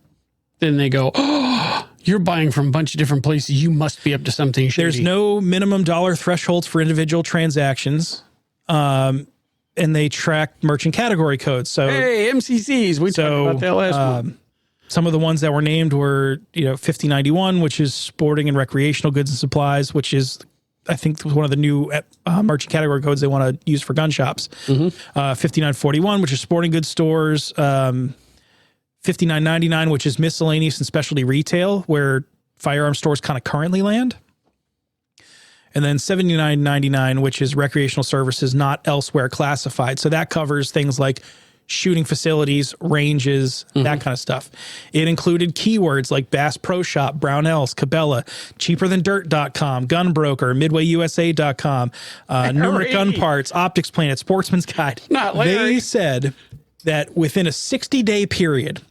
Then they go, oh, you're buying from a bunch of different places. You must be up to something shady. There's no minimum dollar thresholds for individual transactions, and they track merchant category codes. So, hey, MCCs, we talked about that last month. Some of the ones that were named were, 5091, which is sporting and recreational goods and supplies, which is, I think, one of the new merchant category codes they want to use for gun shops. 5941, which is sporting goods stores. 5999, which is miscellaneous and specialty retail, where firearm stores kind of currently land. And then 7999, which is recreational services not elsewhere classified. So that covers things like shooting facilities, ranges, that kind of stuff. It included keywords like Bass Pro Shop, Brownells, Cabela, cheaperthandirt.com, Gunbroker, MidwayUSA.com, Numeric Gun Parts, Optics Planet, Sportsman's Guide. Not Larry. They said that within a 60-day period,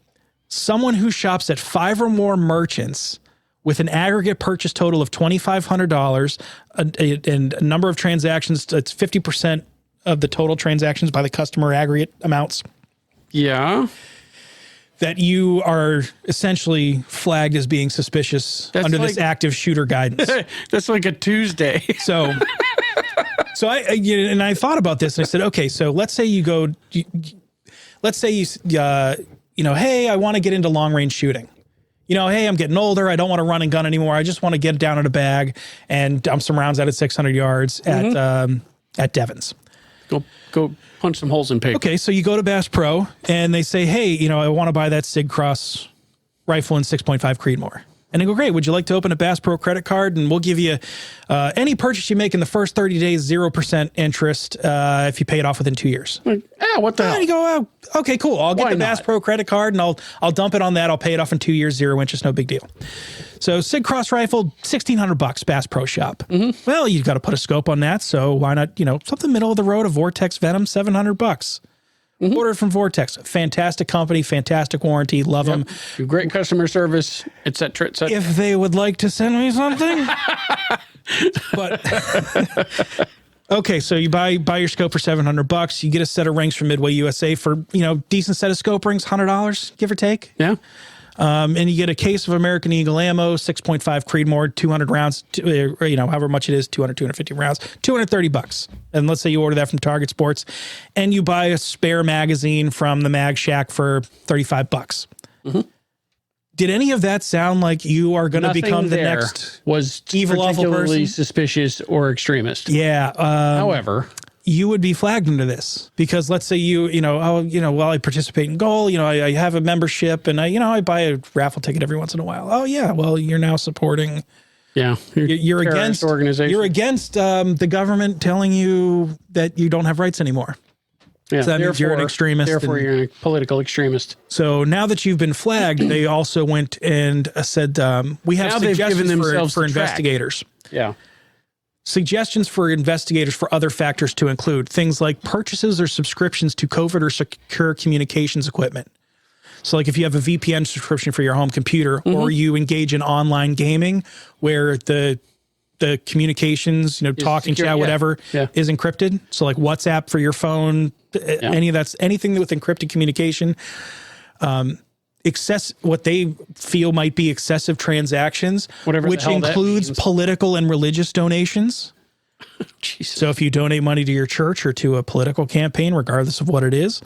someone who shops at 5 or more merchants with an aggregate purchase total of $2,500 and a number of transactions, it's 50% of the total transactions by the customer aggregate amounts. Yeah. That you are essentially flagged as being suspicious under this active shooter guidance. That's like a Tuesday. So I thought about this and I said, okay, so let's say you go, hey, I want to get into long range shooting. Hey, I'm getting older. I don't want to run and gun anymore. I just want to get down in a bag and dump some rounds out at 600 yards at Devon's. Go punch some holes in paper. Okay, so you go to Bass Pro and they say, hey, I want to buy that Sig Cross rifle in 6.5 Creedmoor. And they go, great, would you like to open a Bass Pro credit card? And we'll give you any purchase you make in the first 30 days, 0% interest if you pay it off within 2 years. What the hell? And you go, oh, okay, cool. I'll get the Bass Pro credit card and I'll dump it on that. I'll pay it off in 2 years, 0 interest, no big deal. So Sig Cross rifle, $1,600, Bass Pro Shop. Well, you've got to put a scope on that. So why not, something middle of the road, a Vortex Venom, $700. Ordered from Vortex. Fantastic company, fantastic warranty. Love them. Great customer service, et cetera, et cetera. If they would like to send me something. But okay, so you buy your scope for $700. You get a set of rings from Midway USA for, decent set of scope rings, $100, give or take. Yeah. And you get a case of American Eagle ammo, 6.5 Creedmoor, 200 rounds, however much it is, 250 rounds, $230. And let's say you order that from Target Sports and you buy a spare magazine from the Mag Shack for $35. Did any of that sound like you are going to become the next was evil, awful person? Suspicious or extremist? Yeah. However, you would be flagged under this because let's say I participate in goal, I have a membership and I buy a raffle ticket every once in a while. Oh yeah. Well, you're now supporting. Yeah. You're against organization. You're against the government telling you that you don't have rights anymore. Yeah. So that means you're an extremist. Therefore, you're a political extremist. So now that you've been flagged, they also went and said, we have suggestions for investigators. Yeah. Suggestions for investigators for other factors to include things like purchases or subscriptions to covert or secure communications equipment. So like if you have a VPN subscription for your home computer or you engage in online gaming where the communications, talking, chat, whatever is encrypted. So like WhatsApp for your phone, anything with encrypted communication, what they feel might be excessive transactions, which includes political and religious donations. So if you donate money to your church or to a political campaign, regardless of what it is,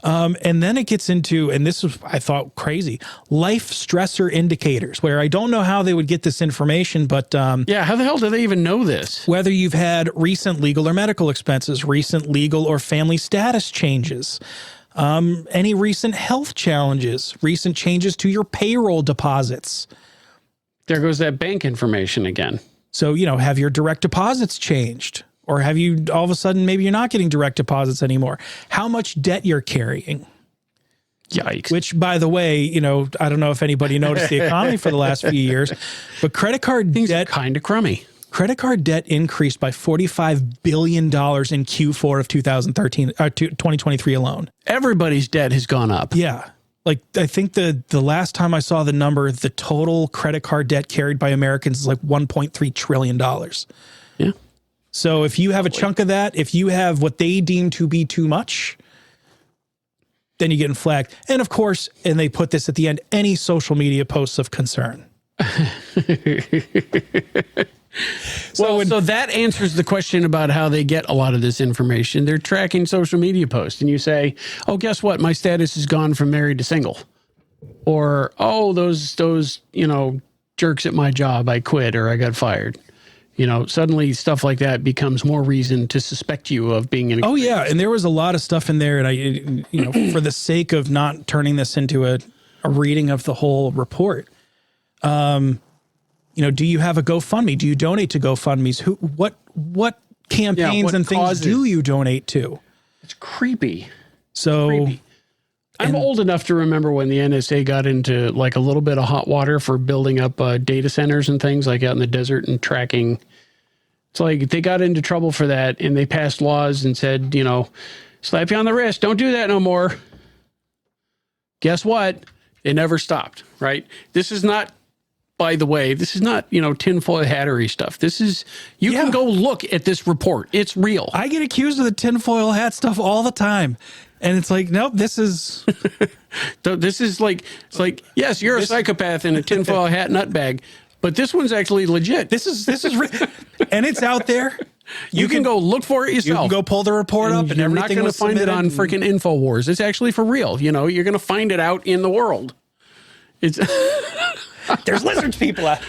And then it gets into, and this was, I thought, crazy, life stressor indicators, where I don't know how they would get this information, but yeah, how the hell do they even know this? whether you've had recent legal or medical expenses, recent legal or family status changes, any recent health challenges, recent changes to your payroll deposits. There goes that bank information again. So, have your direct deposits changed? Or have you all of a sudden, maybe you're not getting direct deposits anymore? How much debt you're carrying? Yikes. Which, by the way, I don't know if anybody noticed the economy for the last few years, but credit card debt kind of crummy. Credit card debt increased by $45 billion in Q4 of 2023 alone. Everybody's debt has gone up. Yeah. Like, I think the last time I saw the number, the total credit card debt carried by Americans is like $1.3 trillion. Yeah. So if you have a chunk of that, if you have what they deem to be too much, then you're getting flagged. And of course, and they put this at the end, any social media posts of concern. So that answers the question about how they get a lot of this information. They're tracking social media posts, and you say, oh, guess what? My status has gone from married to single. Or, oh, those jerks at my job, I quit or I got fired. Suddenly stuff like that becomes more reason to suspect you of being an. Oh, yeah. And there was a lot of stuff in there. And for the sake of not turning this into a reading of the whole report, do you have a GoFundMe? Do you donate to GoFundMes? What campaigns and things do you donate to? It's creepy. So I'm old enough to remember when the NSA got into like a little bit of hot water for building up data centers and things like out in the desert and tracking. It's like they got into trouble for that, and they passed laws and said, slap you on the wrist. Don't do that no more. Guess what? It never stopped, right? This is not, by the way, this is not, tinfoil hattery stuff. This is, you can go look at this report. It's real. I get accused of the tinfoil hat stuff all the time. And it's like, nope, this is. This is like, it's like, yes, you're a psychopath in a tinfoil hat nutbag, but this one's actually legit. This is, and it's out there. You can go look for it yourself. You can go pull the report up, and you're everything. Not going to find it on freaking InfoWars. It's actually for real. You're going to find it out in the world. It's. There's lizards people out.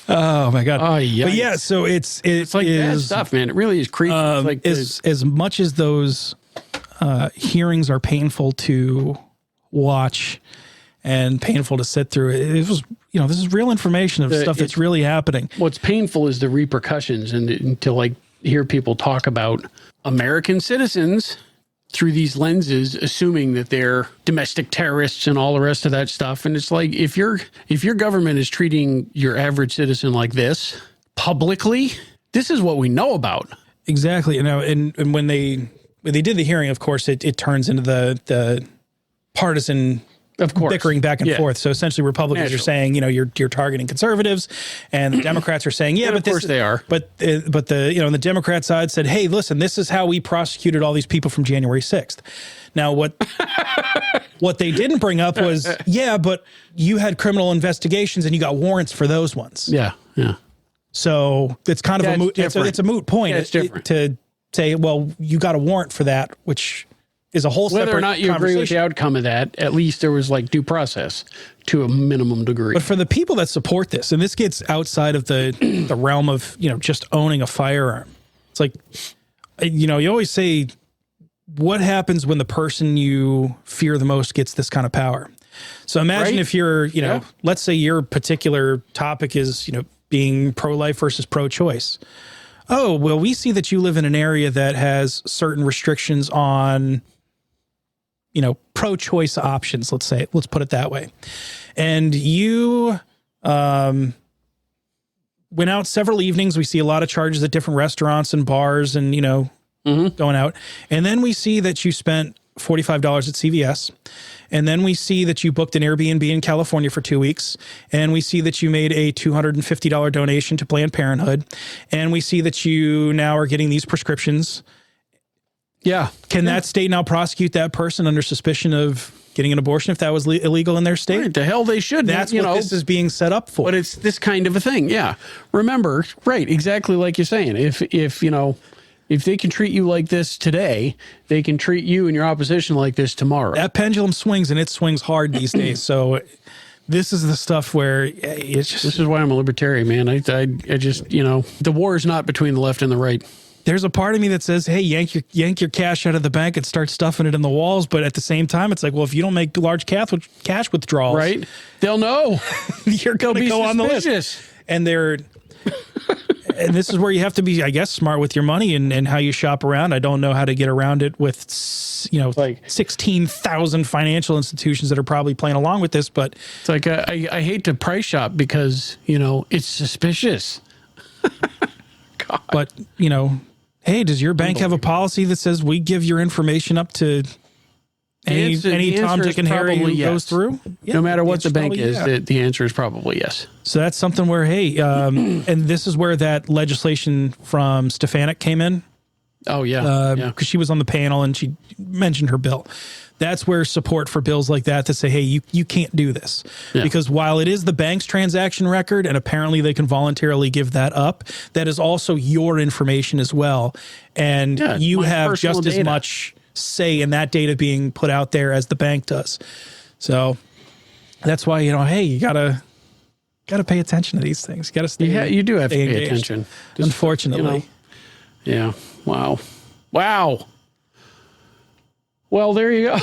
Oh my God. Oh yeah. But yeah, so it's like bad stuff, man. It really is creepy. Like as much as those hearings are painful to watch and painful to sit through, it was, this is real information of stuff that's really happening. What's painful is the repercussions, and to like hear people talk about American citizens through these lenses, assuming that they're domestic terrorists and all the rest of that stuff. And it's like, if your government is treating your average citizen like this publicly, this is what we know about. Exactly. And when they did the hearing, of course, it turns into the partisan bickering back and forth. So essentially Republicans are saying, you're targeting conservatives, and the Democrats are saying, yeah, but of course they are. But the Democrat side said, hey, listen, this is how we prosecuted all these people from January 6th. Now, what they didn't bring up was, yeah, but you had criminal investigations and you got warrants for those ones. Yeah. Yeah. So it's kind of a moot, it's a moot point. It's different to say, well, you got a warrant for that, which is a whole separate Whether or not you agree with the outcome of that, at least there was like due process to a minimum degree. But for the people that support this, and this gets outside of the realm of, just owning a firearm. It's like, you always say, what happens when the person you fear the most gets this kind of power? So imagine if you're, let's say your particular topic is, being pro-life versus pro-choice. Oh, well, we see that you live in an area that has certain restrictions on, pro-choice options, let's put it that way. And you went out several evenings. We see a lot of charges at different restaurants and bars and, going out. And then we see that you spent $45 at CVS. And then we see that you booked an Airbnb in California for 2 weeks. And we see that you made a $250 donation to Planned Parenthood. And we see that you now are getting these prescriptions. Yeah. Can that state now prosecute that person under suspicion of getting an abortion if that was illegal in their state? Right, the hell they should. That's what this is being set up for. But it's this kind of a thing. Yeah. Remember, right, exactly like you're saying. If If they can treat you like this today, they can treat you and your opposition like this tomorrow. That pendulum swings, and it swings hard these days. So this is the stuff where it's just... This is why I'm a libertarian, man. I just, the war is not between the left and the right. There's a part of me that says, hey, yank your cash out of the bank and start stuffing it in the walls. But at the same time, it's like, well, if you don't make large cash withdrawals, right, they'll know. You're going to go on the list. And and this is where you have to be, I guess, smart with your money and how you shop around. I don't know how to get around it with, like 16,000 financial institutions that are probably playing along with this. But it's like, I hate to price shop because, it's suspicious. God. But, hey, does your bank have a policy that says we give your information up to any Tom, Dick, and Harry who goes through? Yeah, no matter what the bank is, the answer is probably yes. So that's something where, hey, and this is where that legislation from Stefanik came in. Oh, yeah. Because she was on the panel and she mentioned her bill. That's where support for bills like that say, hey, you can't do this. Yeah. Because while it is the bank's transaction record, and apparently they can voluntarily give that up, that is also your information as well. And you have just as much say in that data being put out there as the bank does. So that's why, hey, you gotta pay attention to these things. You gotta stay. Yeah, you do have to pay attention. Unfortunately. Yeah. Wow. Well, there you go.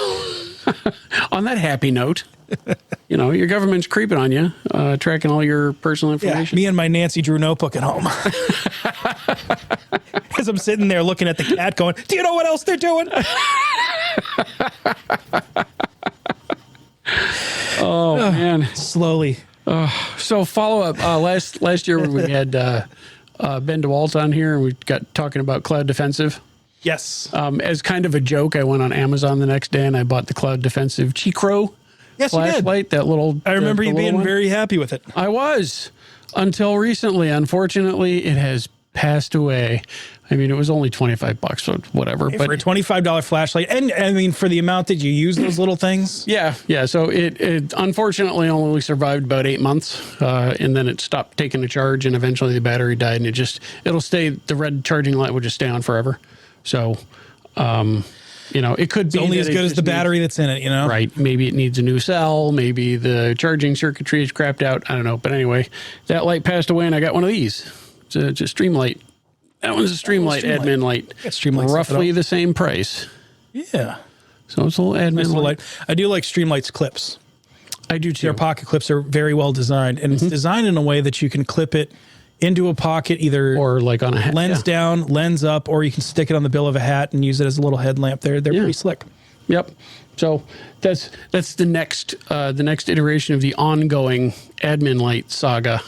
On that happy note, your government's creeping on you, tracking all your personal information. Yeah, me and my Nancy Drew notebook at home. As I'm sitting there looking at the cat going, do you know what else they're doing? Oh, man. Slowly. So follow up. Last year we had Ben DeWalt on here, and we got talking about Cloud Defensive. Yes. As kind of a joke, I went on Amazon the next day and I bought the Cloud Defensive Chicro flashlight. That little. I remember you being very happy with it. I was, until recently. Unfortunately, it has passed away. I mean, it was only $25, so whatever. But for a $25 flashlight, and I mean, for the amount that you use those little things. Yeah. So it unfortunately only survived about 8 months, and then it stopped taking a charge, and eventually the battery died, and it'll stay. The red charging light will just stay on forever. So, it could be only as good as the battery that's in it, Right. Maybe it needs a new cell. Maybe the charging circuitry is crapped out. I don't know. But anyway, that light passed away, and I got one of these. It's a Streamlight. That one's a Streamlight admin light. Roughly the same price. Yeah. So it's a little admin light. I do like Streamlight's clips. I do too. Their pocket clips are very well designed, and it's designed in a way that you can clip it into a pocket, either or like on a hat, lens down, lens up, or you can stick it on the bill of a hat and use it as a little headlamp. They're pretty slick. Yep. So that's the next iteration of the ongoing admin light saga.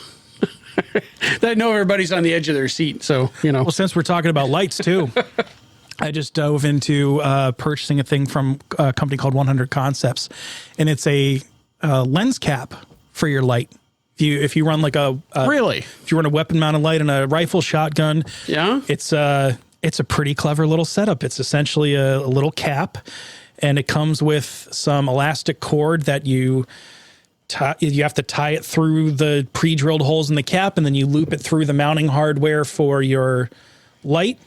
I know everybody's on the edge of their seat, so Well, since we're talking about lights too, I just dove into purchasing a thing from a company called 100 Concepts, and it's a lens cap for your light. If you run like if you run a weapon mounted light and a rifle, shotgun, it's a pretty clever little setup. It's essentially a little cap, and it comes with some elastic cord that you have to tie it through the pre-drilled holes in the cap, and then you loop it through the mounting hardware for your light,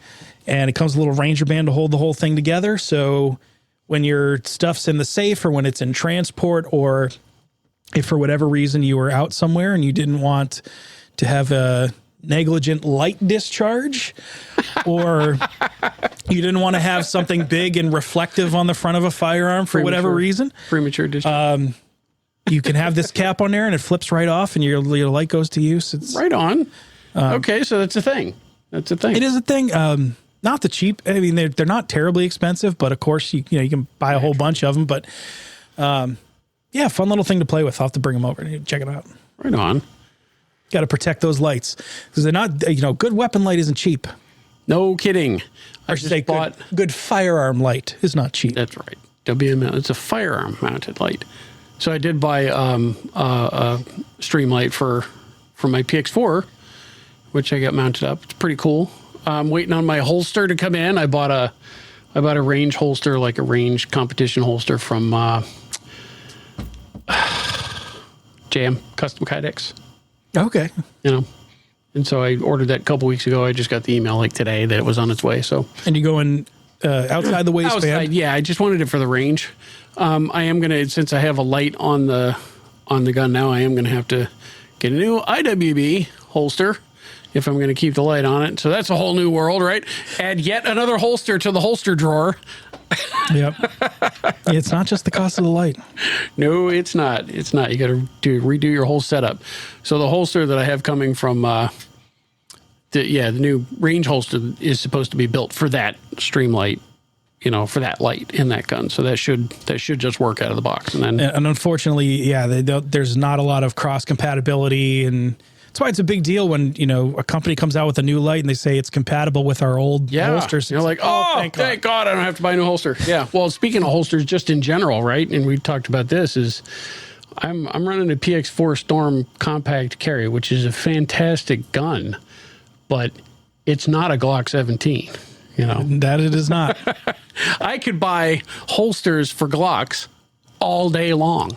and it comes with a little Ranger band to hold the whole thing together. So when your stuff's in the safe, or when it's in transport, or if for whatever reason you were out somewhere and you didn't want to have a negligent light discharge, or you didn't want to have something big and reflective on the front of a firearm for whatever reason, premature discharge, you can have this cap on there and it flips right off and your light goes to use. It's right on. Okay, so that's a thing. That's a thing. It is a thing. Not the cheap. I mean, they're not terribly expensive, but of course you can buy a whole bunch of them. But yeah, fun little thing to play with. I'll have to bring them over and check it out. Right on. Got to protect those lights because they're not. Good weapon light isn't cheap. No kidding. I should say good firearm light is not cheap. That's right. It's a firearm mounted light. So I did buy a stream light for my PX4, which I got mounted up. It's pretty cool. I'm waiting on my holster to come in. I bought a range holster, like a range competition holster from JM Custom Kydex. Okay. And so I ordered that a couple weeks ago. I just got the email like today that it was on its way. So, And you going outside the waistband? outside, yeah, I just wanted it for the range. I am going to, since I have a light on the gun now, I am going to have to get a new IWB holster if I'm going to keep the light on it. So that's a whole new world, right? Add yet another holster to the holster drawer. Yep. It's not just the cost of the light. No, it's not. It's not. You got to redo your whole setup. So the holster that I have coming from, the new range holster is supposed to be built for that stream light, for that light in that gun. So that should just work out of the box. And unfortunately, yeah, there's not a lot of cross compatibility, and that's why it's a big deal when a company comes out with a new light and they say it's compatible with our old holsters. You're like, thank God I don't have to buy a new holster. Yeah. Well, speaking of holsters, just in general, right? And we talked about this. Is I'm running a PX4 Storm compact carry, which is a fantastic gun, but it's not a Glock 17. That it is not. I could buy holsters for Glocks all day long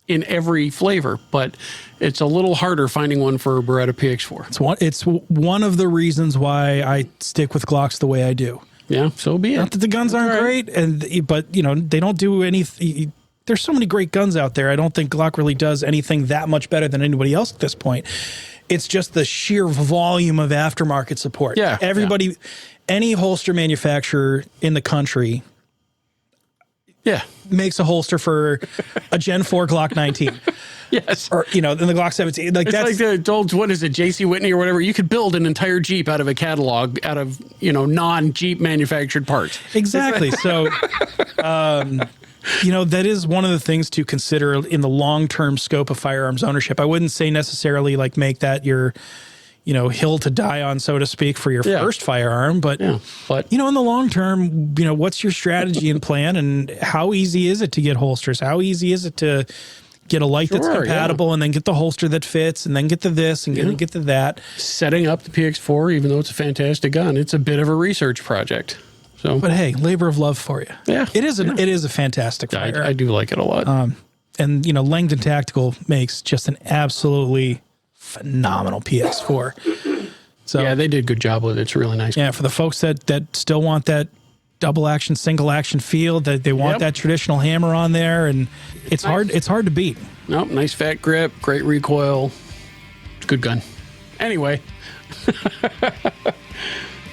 in every flavor, but it's a little harder finding one for a Beretta PX4. It's one of the reasons why I stick with Glocks the way I do. Yeah, so be it. Not that the guns aren't great, but they don't do anything. There's so many great guns out there. I don't think Glock really does anything that much better than anybody else at this point. It's just the sheer volume of aftermarket support. Yeah, everybody, any holster manufacturer in the country, makes a holster for a Gen 4 Glock 19. Yes. Or, in the Glock 17. It's like the old, what is it, J.C. Whitney or whatever. You could build an entire Jeep out of a catalog, out of, non-Jeep manufactured parts. Exactly. So, that is one of the things to consider in the long-term scope of firearms ownership. I wouldn't say necessarily make that your, hill to die on, so to speak, for your first firearm. But, in the long term, what's your strategy and plan, and how easy is it to get holsters? How easy is it to get a light that's compatible and then get the holster that fits and then get to this and get to that? Setting up the PX4, even though it's a fantastic gun, it's a bit of a research project. So, but hey, labor of love for you. Yeah. It is a fantastic firearm. I do like it a lot. And, Langdon Tactical makes just an absolutely phenomenal PX4. So yeah, they did a good job with it. It's really nice. Yeah, for the folks that still want that double action, single action feel, that they want that traditional hammer on there, and it's hard to beat. Nope, nice fat grip, great recoil. It's a good gun. Anyway.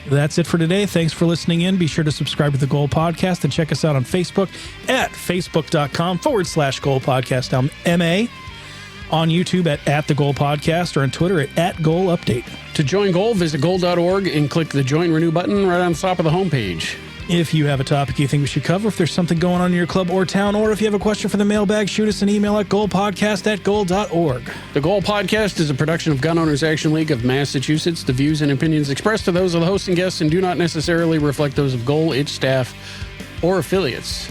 That's it for today. Thanks for listening in. Be sure to subscribe to the Goal Podcast and check us out on Facebook at facebook.com/Goal Podcast MA, on YouTube at the Goal Podcast, or on Twitter at Goal Update. To join Goal, visit goal.org and click the Join Renew button right on the top of the homepage. If you have a topic you think we should cover, if there's something going on in your club or town, or if you have a question for the mailbag, shoot us an email at goalpodcast@goal.org. The Goal Podcast is a production of Gun Owners Action League of Massachusetts. The views and opinions expressed are those of the host and guests and do not necessarily reflect those of Goal, its staff, or affiliates.